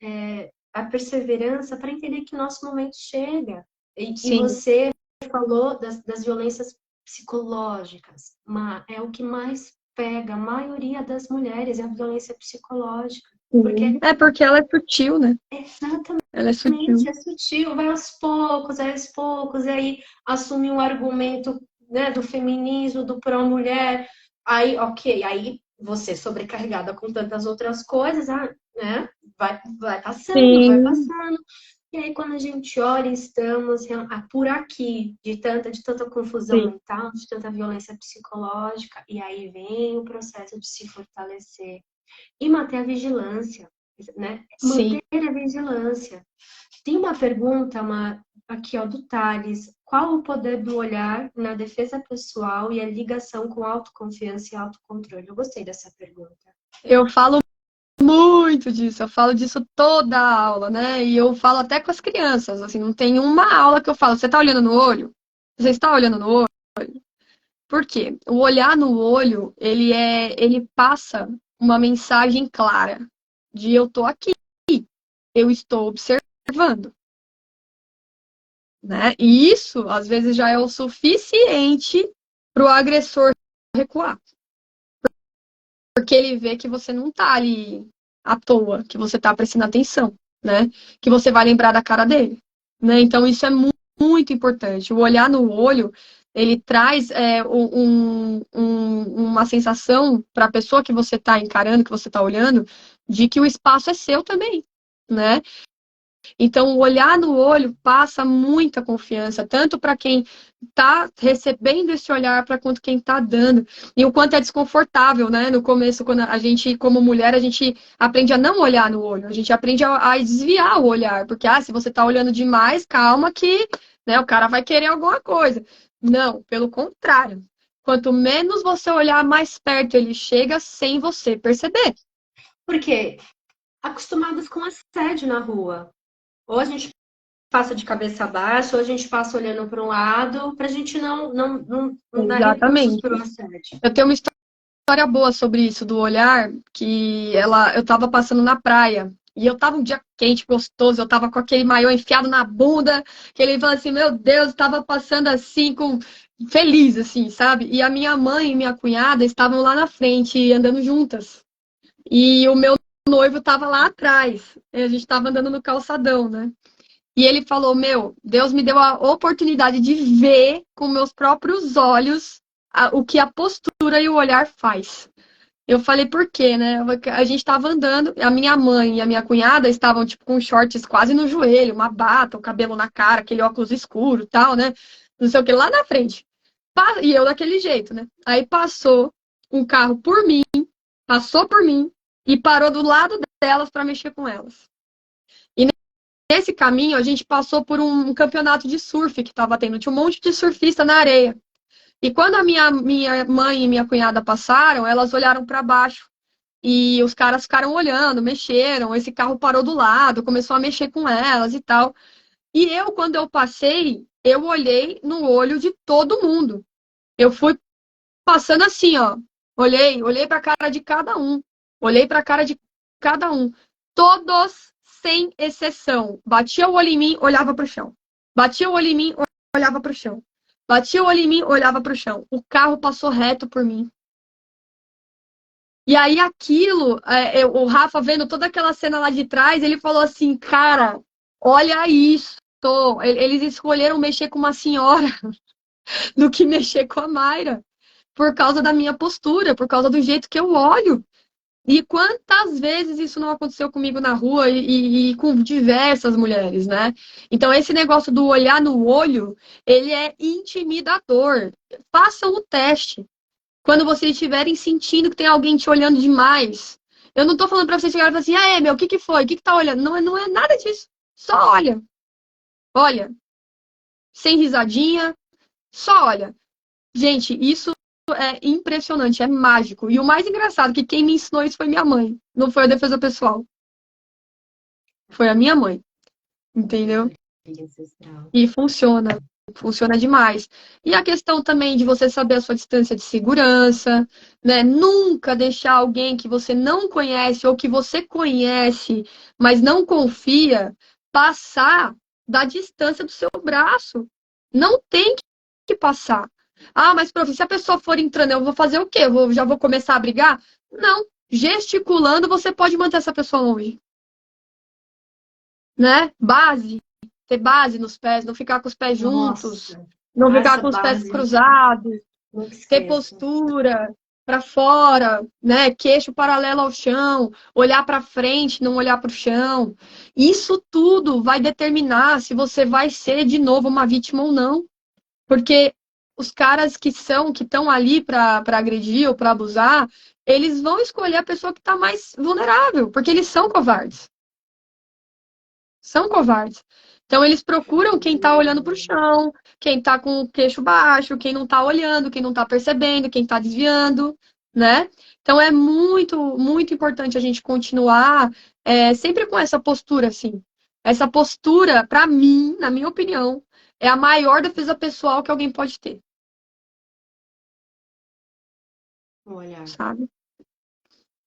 a perseverança para entender que o nosso momento chega. E
sim.
você falou das violências psicológicas, mas é o que mais pega a maioria das mulheres, é a violência psicológica.
Sim.
Porque
É porque ela é sutil, né?
é exatamente
Ela é sutil.
é sutil, vai aos poucos, e aí assume um argumento, né, do feminismo, do pró-mulher, aí, ok, aí você sobrecarregada com tantas outras coisas, né, vai
Sim,
passando, e aí quando a gente olha, estamos por aqui, de tanta confusão
sim,
mental, de tanta violência psicológica, e aí vem o processo de se fortalecer e manter a vigilância, né?
sim.
Manter a vigilância. Tem uma pergunta aqui, ó, do Thales. Qual o poder do olhar na defesa pessoal e a ligação com autoconfiança e autocontrole? Eu gostei dessa pergunta.
Eu falo muito disso, eu falo disso toda a aula, né? E eu falo até com as crianças, assim, não tem uma aula que eu falo, você tá olhando no olho? Você está olhando no olho? Por quê? O olhar no olho, ele passa uma mensagem clara de eu tô aqui, eu estou observando, né? E isso, às vezes, já é o suficiente para o agressor recuar. Porque ele vê que você não tá ali à toa, que você tá prestando atenção, né? Que você vai lembrar da cara dele, né? Então isso é muito importante. O olhar no olho, ele traz uma sensação para a pessoa que você está encarando, que você está olhando, de que o espaço é seu também, né? Então, o olhar no olho passa muita confiança, tanto para quem está recebendo esse olhar, para quanto quem está dando. E o quanto é desconfortável, né? No começo, quando a gente, como mulher, a gente aprende a não olhar no olho, a gente aprende a desviar o olhar, porque se você está olhando demais, calma que, né, o cara vai querer alguma coisa. Não, pelo contrário. Quanto menos você olhar, mais perto ele chega sem você perceber.
Porque acostumados com assédio na rua. Ou a gente passa de cabeça baixa, ou a gente passa olhando para um lado, para a gente não dar recursos
Exatamente.
para o assédio.
Eu tenho uma história boa sobre isso, do olhar, que eu tava passando na praia. E eu tava um dia quente, gostoso, eu tava com aquele maiô enfiado na bunda, que ele falou assim, meu Deus, eu tava passando assim, feliz, assim, sabe? E a minha mãe e minha cunhada estavam lá na frente, andando juntas. E o meu noivo tava lá atrás. E a gente tava andando no calçadão, né? E ele falou, meu, Deus me deu a oportunidade de ver com meus próprios olhos o que a postura e o olhar faz. Eu falei, por quê, né? A gente tava andando, a minha mãe e a minha cunhada estavam, tipo, com shorts quase no joelho, uma bata, o cabelo na cara, aquele óculos escuro e tal, né? Não sei o que, lá na frente. E eu daquele jeito, né? Aí passou um carro por mim, passou por mim e parou do lado delas para mexer com elas. E nesse caminho, a gente passou por um campeonato de surf que tava tendo. Tinha um monte de surfista na areia. E quando a minha mãe e minha cunhada passaram, elas olharam para baixo. E os caras ficaram olhando, mexeram. Esse carro parou do lado, começou a mexer com elas e tal. E eu, quando eu passei, eu olhei no olho de todo mundo. Eu fui passando assim, ó. Olhei pra cara de cada um. Olhei pra cara de cada um. Todos, sem exceção. Batia o olho em mim, olhava pro chão. Batia o olho em mim, olhava pro chão. Batia o olho em mim, olhava pro chão. O carro passou reto por mim. E aí aquilo, o Rafa vendo toda aquela cena lá de trás, ele falou assim, cara, olha isso. Eles escolheram mexer com uma senhora do que mexer com a Mayra. Por causa da minha postura, por causa do jeito que eu olho. E quantas vezes isso não aconteceu comigo na rua e com diversas mulheres, né? Então, esse negócio do olhar no olho, ele é intimidador. Façam o teste. Quando vocês estiverem sentindo que tem alguém te olhando demais. Eu não tô falando pra vocês chegarem e falar assim, ah, meu, o que que foi? O que que tá olhando? Não, não é nada disso. Só olha. Olha. Sem risadinha. Só olha. Gente, isso é impressionante, é mágico. E o mais engraçado é que quem me ensinou isso foi minha mãe. Não foi a defesa pessoal. Foi a minha mãe. Entendeu?
Ancestral.
E funciona. Funciona demais. E a questão também de você saber a sua distância de segurança, né? Nunca deixar alguém que você não conhece ou que você conhece, mas não confia, passar da distância do seu braço. Não tem que passar. Ah, mas prof, se a pessoa for entrando, eu vou fazer o quê? Já vou começar a brigar? Não. Gesticulando, você pode manter essa pessoa longe, né? Base, ter base nos pés, não ficar com os pés juntos,
Nossa,
não ficar
essa
com os pés
base,
cruzados,
nunca
ter
esqueço.
postura para fora, né? Queixo paralelo ao chão, olhar para frente, não olhar para o chão. Isso tudo vai determinar se você vai ser de novo uma vítima ou não. Porque os caras que estão ali para agredir ou para abusar, eles vão escolher a pessoa que está mais vulnerável, porque eles são covardes. São covardes. Então eles procuram quem está olhando para o chão, quem está com o queixo baixo, quem não está olhando, quem não está percebendo, quem está desviando, né? Então é muito, muito importante a gente continuar sempre com essa postura, assim. Essa postura, para mim, na minha opinião, é a maior defesa pessoal que alguém pode ter,
O olhar.
sabe?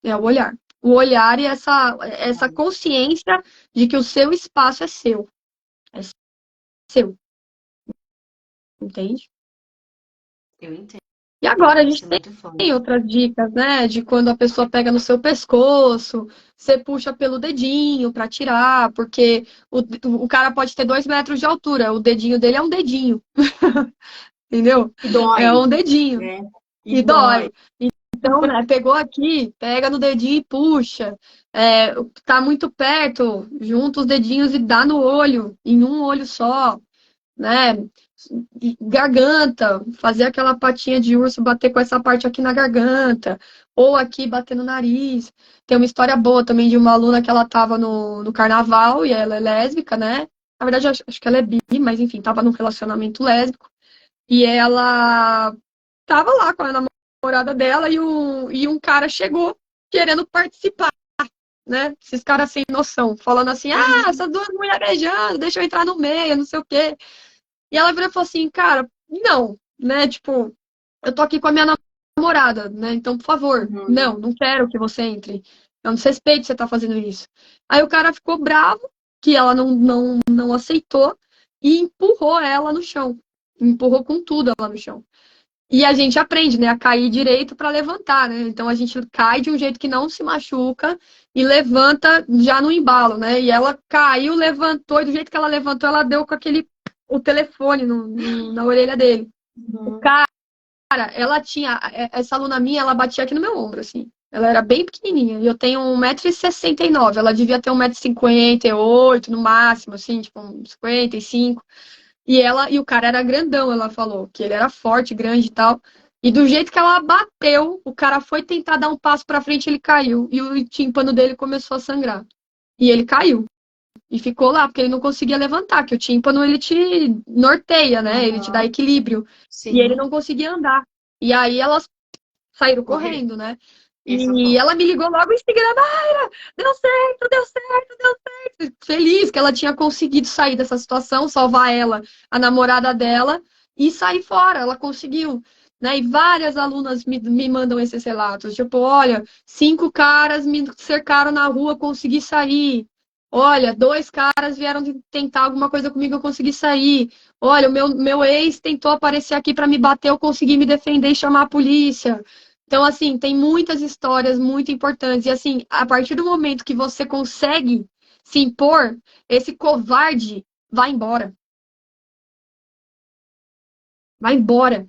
É o olhar. O olhar e essa consciência de que o seu espaço é seu. É seu, entende?
Eu entendo.
E agora a
Isso
gente
é
tem
muito forte.
outras dicas, né? De quando a pessoa pega no seu pescoço, você puxa pelo dedinho para tirar, porque o cara pode ter 2 metros de altura, o dedinho dele é um dedinho, entendeu?
E
É
dói,
um dedinho
né? E
e
dói.
dói. Então, né, pegou aqui, pega no dedinho e puxa. Tá muito perto, junta os dedinhos e dá no olho, em um olho só, né? E garganta, fazer aquela patinha de urso, bater com essa parte aqui na garganta, ou aqui bater no nariz. Tem uma história boa também de uma aluna que ela tava no carnaval e ela é lésbica, né? Na verdade, acho que ela é bi, mas enfim, tava num relacionamento lésbico. E ela tava lá com a namorada dela e um cara chegou querendo participar, né? Esses caras sem noção, falando assim: ah, essas duas mulheres beijando, deixa eu entrar no meio, não sei o quê. E ela virou e falou assim, cara, não, né? Tipo, eu tô aqui com a minha namorada, né? Então, por favor,
Uhum.
não quero que você entre. Eu não respeito que você tá fazendo isso. Aí o cara ficou bravo, que ela não aceitou, e empurrou ela no chão. Empurrou com tudo ela no chão. E a gente aprende, né, a cair direito para levantar, né? Então a gente cai de um jeito que não se machuca e levanta já no embalo, né? E ela caiu, levantou, e do jeito que ela levantou, ela deu com o telefone na orelha dele. O
Uhum.
cara, ela tinha, essa aluna minha, ela batia aqui no meu ombro, assim. Ela era bem pequenininha, e eu tenho 1,69 m, ela devia ter 1,58 m no máximo, assim, tipo, uns 55. E o cara era grandão, ela falou, que ele era forte, grande e tal. E do jeito que ela bateu, o cara foi tentar dar um passo pra frente, ele caiu. E o tímpano dele começou a sangrar. E ele caiu. E ficou lá, porque ele não conseguia levantar, que o tímpano ele te norteia, né? Ele te dá
Uhum.
equilíbrio. E ele
Sim.
não conseguia andar. E aí elas saíram
Correr.
correndo, né?
Esse é o
E
foco.
ela me ligou logo em seguida, Mayra, deu certo, deu certo, deu certo. Feliz que ela tinha conseguido sair dessa situação, salvar ela, a namorada dela, e sair fora. Ela conseguiu. né? E várias alunas me mandam esses relatos. Tipo, olha, 5 caras me cercaram na rua, consegui sair. Olha, 2 caras vieram tentar alguma coisa comigo, eu consegui sair. Olha, o meu ex tentou aparecer aqui para me bater, eu consegui me defender e chamar a polícia. Então, assim, tem muitas histórias muito importantes. E, assim, a partir do momento que você consegue se impor, esse covarde vai embora. Vai embora.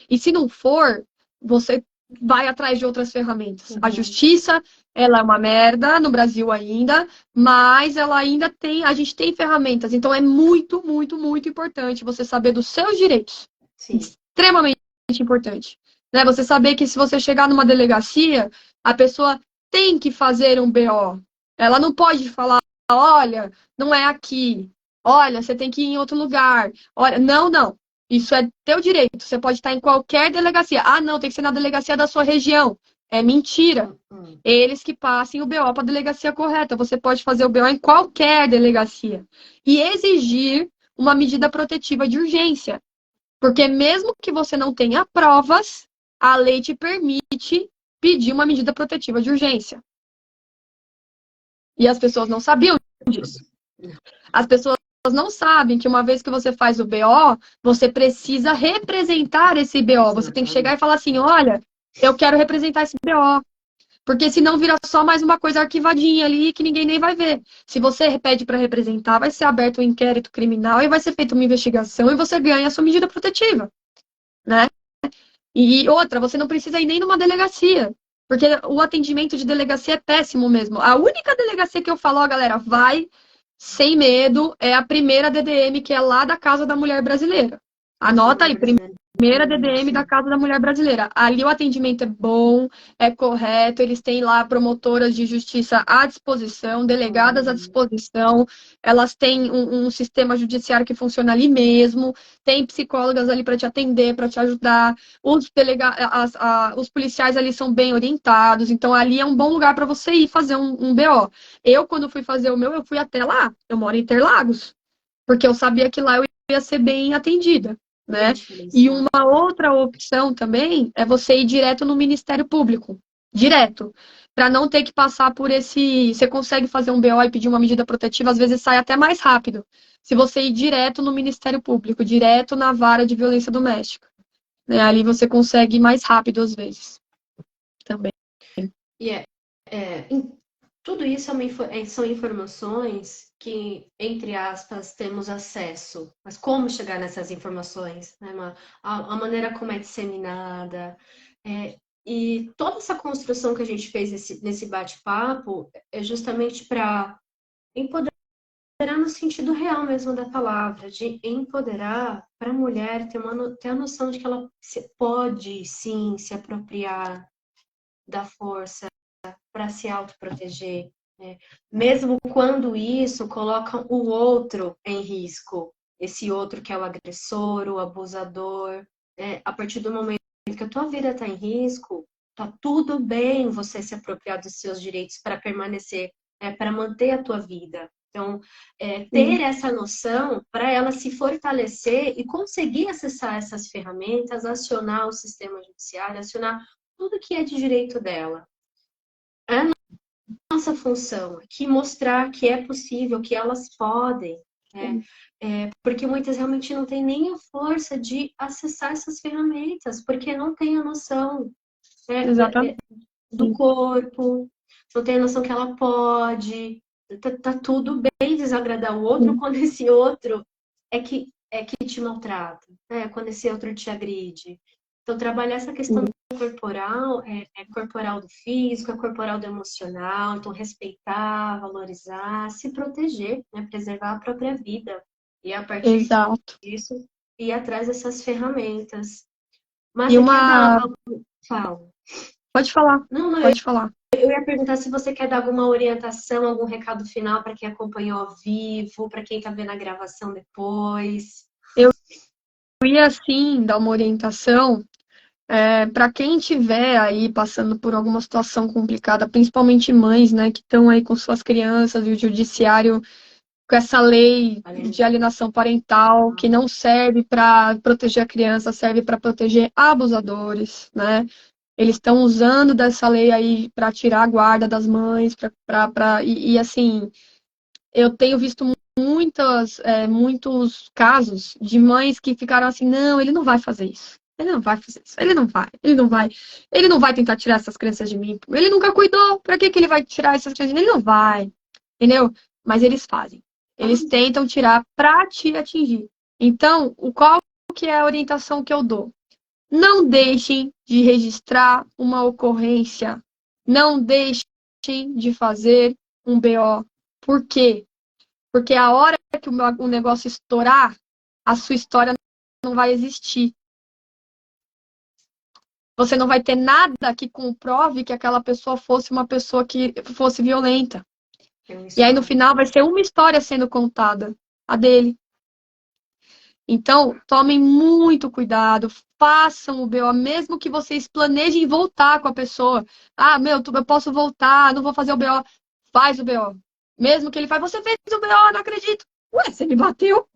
E se não for, você vai atrás de outras ferramentas.
Uhum.
A justiça, ela é uma merda no Brasil ainda, mas ela ainda tem, a gente tem ferramentas. Então é muito, muito, muito importante você saber dos seus direitos.
Sim.
Extremamente importante. Né? Você saber que se você chegar numa delegacia, a pessoa tem que fazer um BO. Ela não pode falar, olha, não é aqui. Olha, você tem que ir em outro lugar. Olha, não, não. Isso é teu direito. Você pode estar em qualquer delegacia. Ah, não, tem que ser na delegacia da sua região. É mentira. Eles que passem o BO para a delegacia correta. Você pode fazer o BO em qualquer delegacia. E exigir uma medida protetiva de urgência. Porque mesmo que você não tenha provas, a lei te permite pedir uma medida protetiva de urgência. E as pessoas não sabiam disso. As pessoas não sabem que uma vez que você faz o BO, você precisa representar esse BO. Você tem que chegar e falar assim, olha, eu quero representar esse BO. Porque senão vira só mais uma coisa arquivadinha ali que ninguém nem vai ver. Se você pede para representar, vai ser aberto um inquérito criminal e vai ser feita uma investigação e você ganha a sua medida protetiva, né? E outra, você não precisa ir nem numa delegacia, porque o atendimento de delegacia é péssimo mesmo. A única delegacia que eu falo, ó, galera, vai sem medo, é a primeira DDM, que é lá da Casa da Mulher Brasileira. Anota aí, primeira DDM da Casa da Mulher Brasileira. Ali o atendimento é bom, é correto, eles têm lá promotoras de justiça à disposição, delegadas à disposição, elas têm um sistema judiciário que funciona ali mesmo, tem psicólogas ali para te atender, para te ajudar, os policiais ali são bem orientados, então ali é um bom lugar para você ir fazer um BO. Eu, quando fui fazer o meu, eu fui até lá, eu moro em Interlagos, porque eu sabia que lá eu ia ser bem atendida. Né? E uma outra opção também é você ir direto no Ministério Público. Direto. Para não ter que passar por esse. Você consegue fazer um BO e pedir uma medida protetiva, às vezes sai até mais rápido. Se você ir direto no Ministério Público, direto na vara de violência doméstica. Né? Ali você consegue ir mais rápido, às vezes. Também.
E tudo isso são informações que, entre aspas, temos acesso. Mas como chegar nessas informações? Né? A maneira como é disseminada. E toda essa construção que a gente fez nesse bate-papo é justamente para empoderar no sentido real mesmo da palavra, de empoderar para a mulher ter a noção de que ela pode, sim, se apropriar da força para se autoproteger, né? Mesmo quando isso coloca o outro em risco, esse outro que é o agressor, o abusador, né? A partir do momento que a tua vida está em risco, tá tudo bem você se apropriar dos seus direitos para permanecer, para manter a tua vida. Então, ter essa noção para ela se fortalecer e conseguir acessar essas ferramentas, acionar o sistema judiciário, acionar tudo que é de direito dela. A nossa função aqui mostrar que é possível, que elas podem, né? Porque muitas realmente não têm nem a força de acessar essas ferramentas, porque não tem a noção, né, do corpo, não tem a noção que ela pode, tá tudo bem desagradar o outro quando esse outro é que te maltrata, né? Quando esse outro te agride. Então, trabalhar essa questão corporal é corporal do físico, é corporal do emocional, então respeitar, valorizar, se proteger, né? Preservar a própria vida. E a partir disso, ir atrás dessas ferramentas. Mas você quer dar algum... Fala.
Pode falar.
Não,
pode falar.
Eu ia perguntar se você quer dar alguma orientação, algum recado final para quem acompanhou ao vivo, para quem está vendo a gravação depois.
Eu ia, sim, dar uma orientação para quem estiver aí passando por alguma situação complicada, principalmente mães, né, que estão aí com suas crianças e o judiciário com essa lei de alienação parental, que não serve para proteger a criança, serve para proteger abusadores, né? Eles estão usando dessa lei aí para tirar a guarda das mães, e assim, eu tenho visto muitos casos de mães que ficaram assim, não, ele não vai fazer isso. Ele não vai fazer isso. Ele não vai tentar tirar essas crianças de mim. Ele nunca cuidou. Pra que ele vai tirar essas crianças de mim? Ele não vai. Entendeu? Mas eles fazem. Eles tentam tirar pra te atingir. Então, qual que é a orientação que eu dou? Não deixem de registrar uma ocorrência. Não deixem de fazer um BO. Por quê? Porque a hora que o negócio estourar, a sua história não vai existir. Você não vai ter nada que comprove que aquela pessoa fosse uma pessoa que fosse violenta. E aí, no final, vai ser uma história sendo contada, a dele. Então, tomem muito cuidado, façam o BO, mesmo que vocês planejem voltar com a pessoa. Ah, eu posso voltar, não vou fazer o BO. Faz o BO. Mesmo que ele fale, você fez o BO, não acredito. Ué, você me bateu?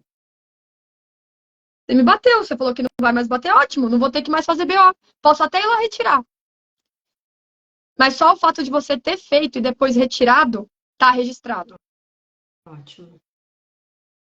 Você me bateu, você falou que não vai mais bater, ótimo, não vou ter que mais fazer BO. Posso até ir lá retirar. Mas só o fato de você ter feito e depois retirado, tá registrado.
Ótimo.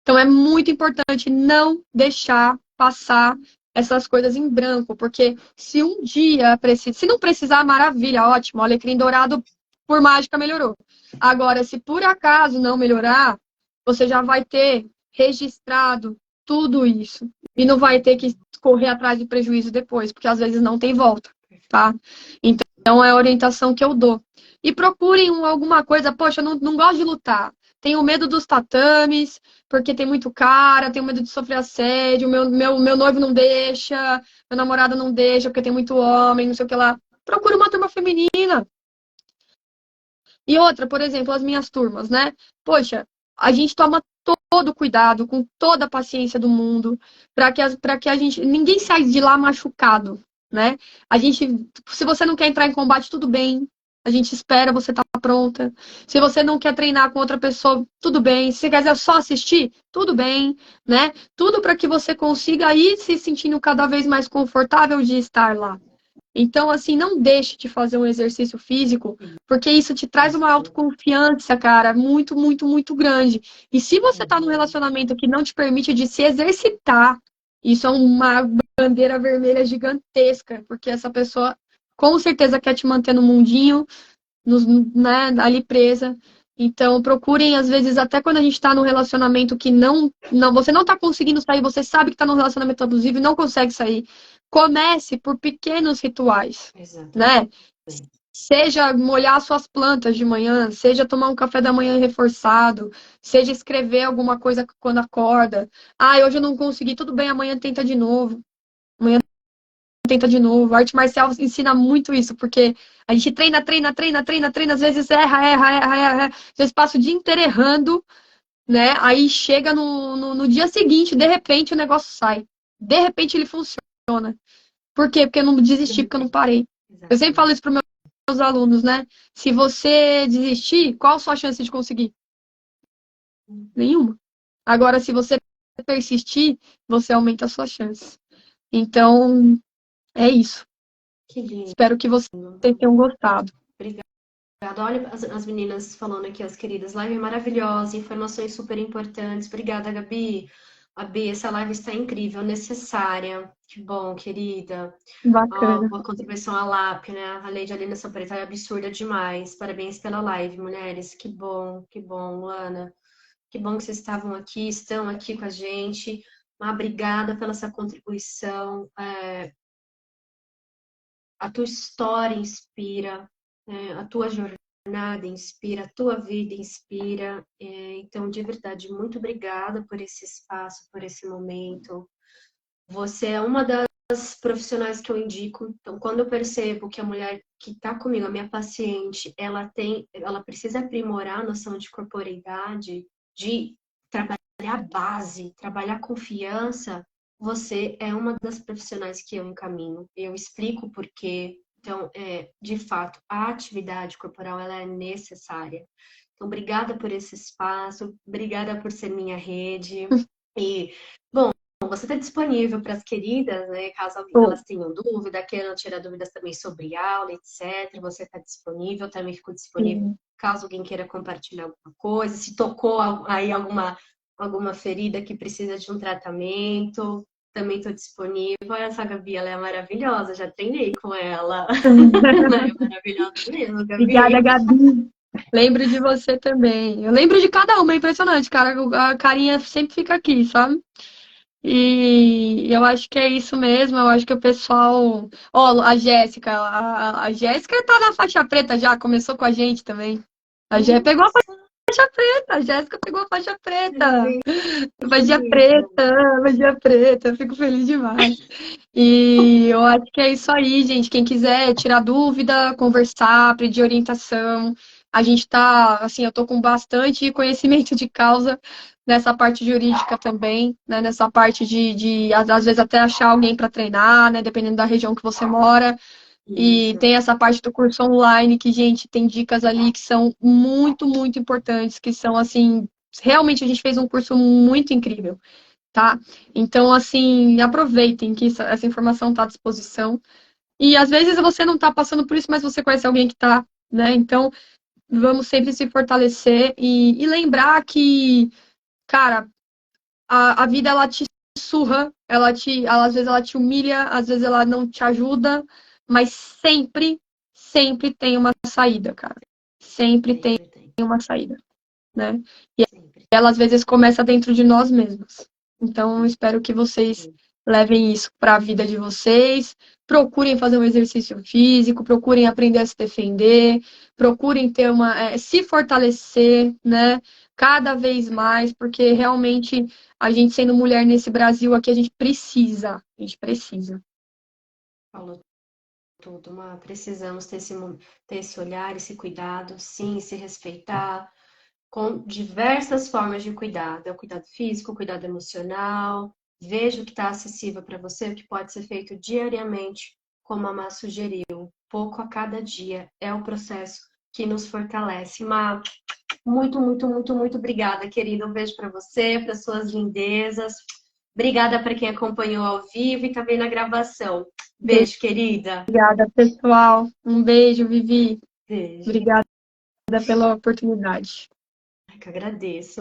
Então é muito importante não deixar passar essas coisas em branco, porque se um dia se não precisar, maravilha, ótimo, o alecrim dourado por mágica melhorou. Agora, se por acaso não melhorar, você já vai ter registrado tudo isso e não vai ter que correr atrás de prejuízo depois, porque às vezes não tem volta, tá? Então é a orientação que eu dou. E procurem alguma coisa, poxa, eu não gosto de lutar. Tenho medo dos tatames, porque tem muito cara, tenho medo de sofrer assédio, meu noivo não deixa, meu namorado não deixa, porque tem muito homem, não sei o que lá. Procura uma turma feminina. E outra, por exemplo, as minhas turmas, né? Poxa, a gente toma todo cuidado, com toda a paciência do mundo, para que a gente. Ninguém sai de lá machucado, né? A gente. Se você não quer entrar em combate, tudo bem. A gente espera você estar pronta. Se você não quer treinar com outra pessoa, tudo bem. Se você quiser só assistir, tudo bem, né? Tudo para que você consiga ir se sentindo cada vez mais confortável de estar lá. Então, assim, não deixe de fazer um exercício físico, porque isso te traz uma autoconfiança, cara, muito, muito, muito grande. E se você tá num relacionamento que não te permite de se exercitar, isso é uma bandeira vermelha gigantesca, porque essa pessoa com certeza quer te manter no mundinho, né, ali presa. Então, procurem, às vezes, até quando a gente tá num relacionamento que você não tá conseguindo sair, você sabe que tá num relacionamento abusivo e não consegue sair. Comece por pequenos rituais, né? Seja molhar suas plantas de manhã, seja tomar um café da manhã reforçado, seja escrever alguma coisa quando acorda. Ah, hoje eu não consegui, tudo bem, amanhã tenta de novo. Amanhã tenta de novo. A arte marcial ensina muito isso, porque a gente treina, às vezes erra, às vezes passa o dia inteiro errando, né? Aí chega no dia seguinte, de repente o negócio sai. De repente ele funciona. Por quê? Porque eu não desisti, porque eu não parei. Eu sempre falo isso para meus alunos, né? Se você desistir, qual a sua chance de conseguir? Nenhuma. Agora, se você persistir, você aumenta a sua chance. Então, é isso.
Que lindo.
Espero que vocês tenham gostado.
Obrigada. Olha as meninas falando aqui, as queridas. Live maravilhosa, informações super importantes. Obrigada, Gabi. Gabi, essa live está incrível, necessária. Que bom, querida.
Bacana.
Ó, a contribuição à LAP, né? A lei de alienação parental é absurda demais. Parabéns pela live, mulheres. Que bom, Luana. Que bom que vocês estavam aqui, estão aqui com a gente. Obrigada pela essa contribuição. A tua história inspira, a tua jornada inspira, a tua vida inspira. Então, de verdade, muito obrigada por esse espaço, por esse momento. Você é uma das profissionais que eu indico. Então, quando eu percebo que a mulher que está comigo, a minha paciente, ela precisa aprimorar a noção de corporeidade, de trabalhar a base, trabalhar a confiança, você é uma das profissionais que eu encaminho. Eu explico o porquê. Então, de fato, a atividade corporal ela é necessária. Então, obrigada por esse espaço, obrigada por ser minha rede. E, bom, você está disponível para as queridas, né? Caso
Tô.
elas tenham dúvida, queiram tirar dúvidas também sobre aula, etc. Você está disponível, também fico disponível
Sim.
caso alguém queira compartilhar alguma coisa, se tocou aí alguma ferida que precisa de um tratamento, também estou disponível. Essa Gabi, ela é maravilhosa, já treinei com ela. Ela é maravilhosa mesmo,
Obrigada,
Gabi.
Gabi. Lembro de você também. Eu lembro de cada uma, é impressionante, cara. A carinha sempre fica aqui, sabe? E eu acho que é isso mesmo. Eu acho que o pessoal. Ó, a Jéssica. A Jéssica tá na faixa preta já, começou com a gente também. A Jé pegou a
Nossa,
faixa preta. A Jéssica pegou a faixa preta. Faixa
incrível.
preta, faixa preta. Eu fico feliz demais. E eu acho que é isso aí, gente. Quem quiser tirar dúvida, conversar, pedir orientação, a gente tá, assim, eu tô com bastante conhecimento de causa nessa parte jurídica também, né? Nessa parte de às vezes até achar alguém para treinar, né? Dependendo da região que você mora. E
Isso.
tem essa parte do curso online que, gente, tem dicas ali que são muito, muito importantes, que são assim, realmente a gente fez um curso muito incrível, tá? Então, assim, aproveitem que essa informação está à disposição. E às vezes você não está passando por isso, mas você conhece alguém que está, né? Então, vamos sempre se fortalecer e lembrar que, cara, a vida ela te surra, às vezes ela te humilha, às vezes ela não te ajuda, mas sempre, sempre tem uma saída, cara. Sempre tem
Sempre tem.
uma saída, né? E
Sempre.
ela às vezes começa dentro de nós mesmos. Então, eu espero que vocês
Sim.
levem isso para a vida de vocês. Procurem fazer um exercício físico, procurem aprender a se defender, procurem ter se fortalecer, né? Cada vez mais, porque realmente a gente sendo mulher nesse Brasil aqui, a gente precisa.
Falou tudo, Má. Precisamos ter esse olhar, esse cuidado, sim, se respeitar, com diversas formas de cuidado. É o cuidado físico, o cuidado emocional. Veja o que está acessível para você, o que pode ser feito diariamente, como a Má sugeriu. Pouco a cada dia é o processo que nos fortalece. Má, muito, muito, muito, muito obrigada, querida. Um beijo para você, para suas lindezas. Obrigada para quem acompanhou ao vivo e também na gravação. Beijo, querida.
Obrigada, pessoal. Um beijo, Vivi.
Beijo.
Obrigada pela oportunidade.
Ai, que agradeço.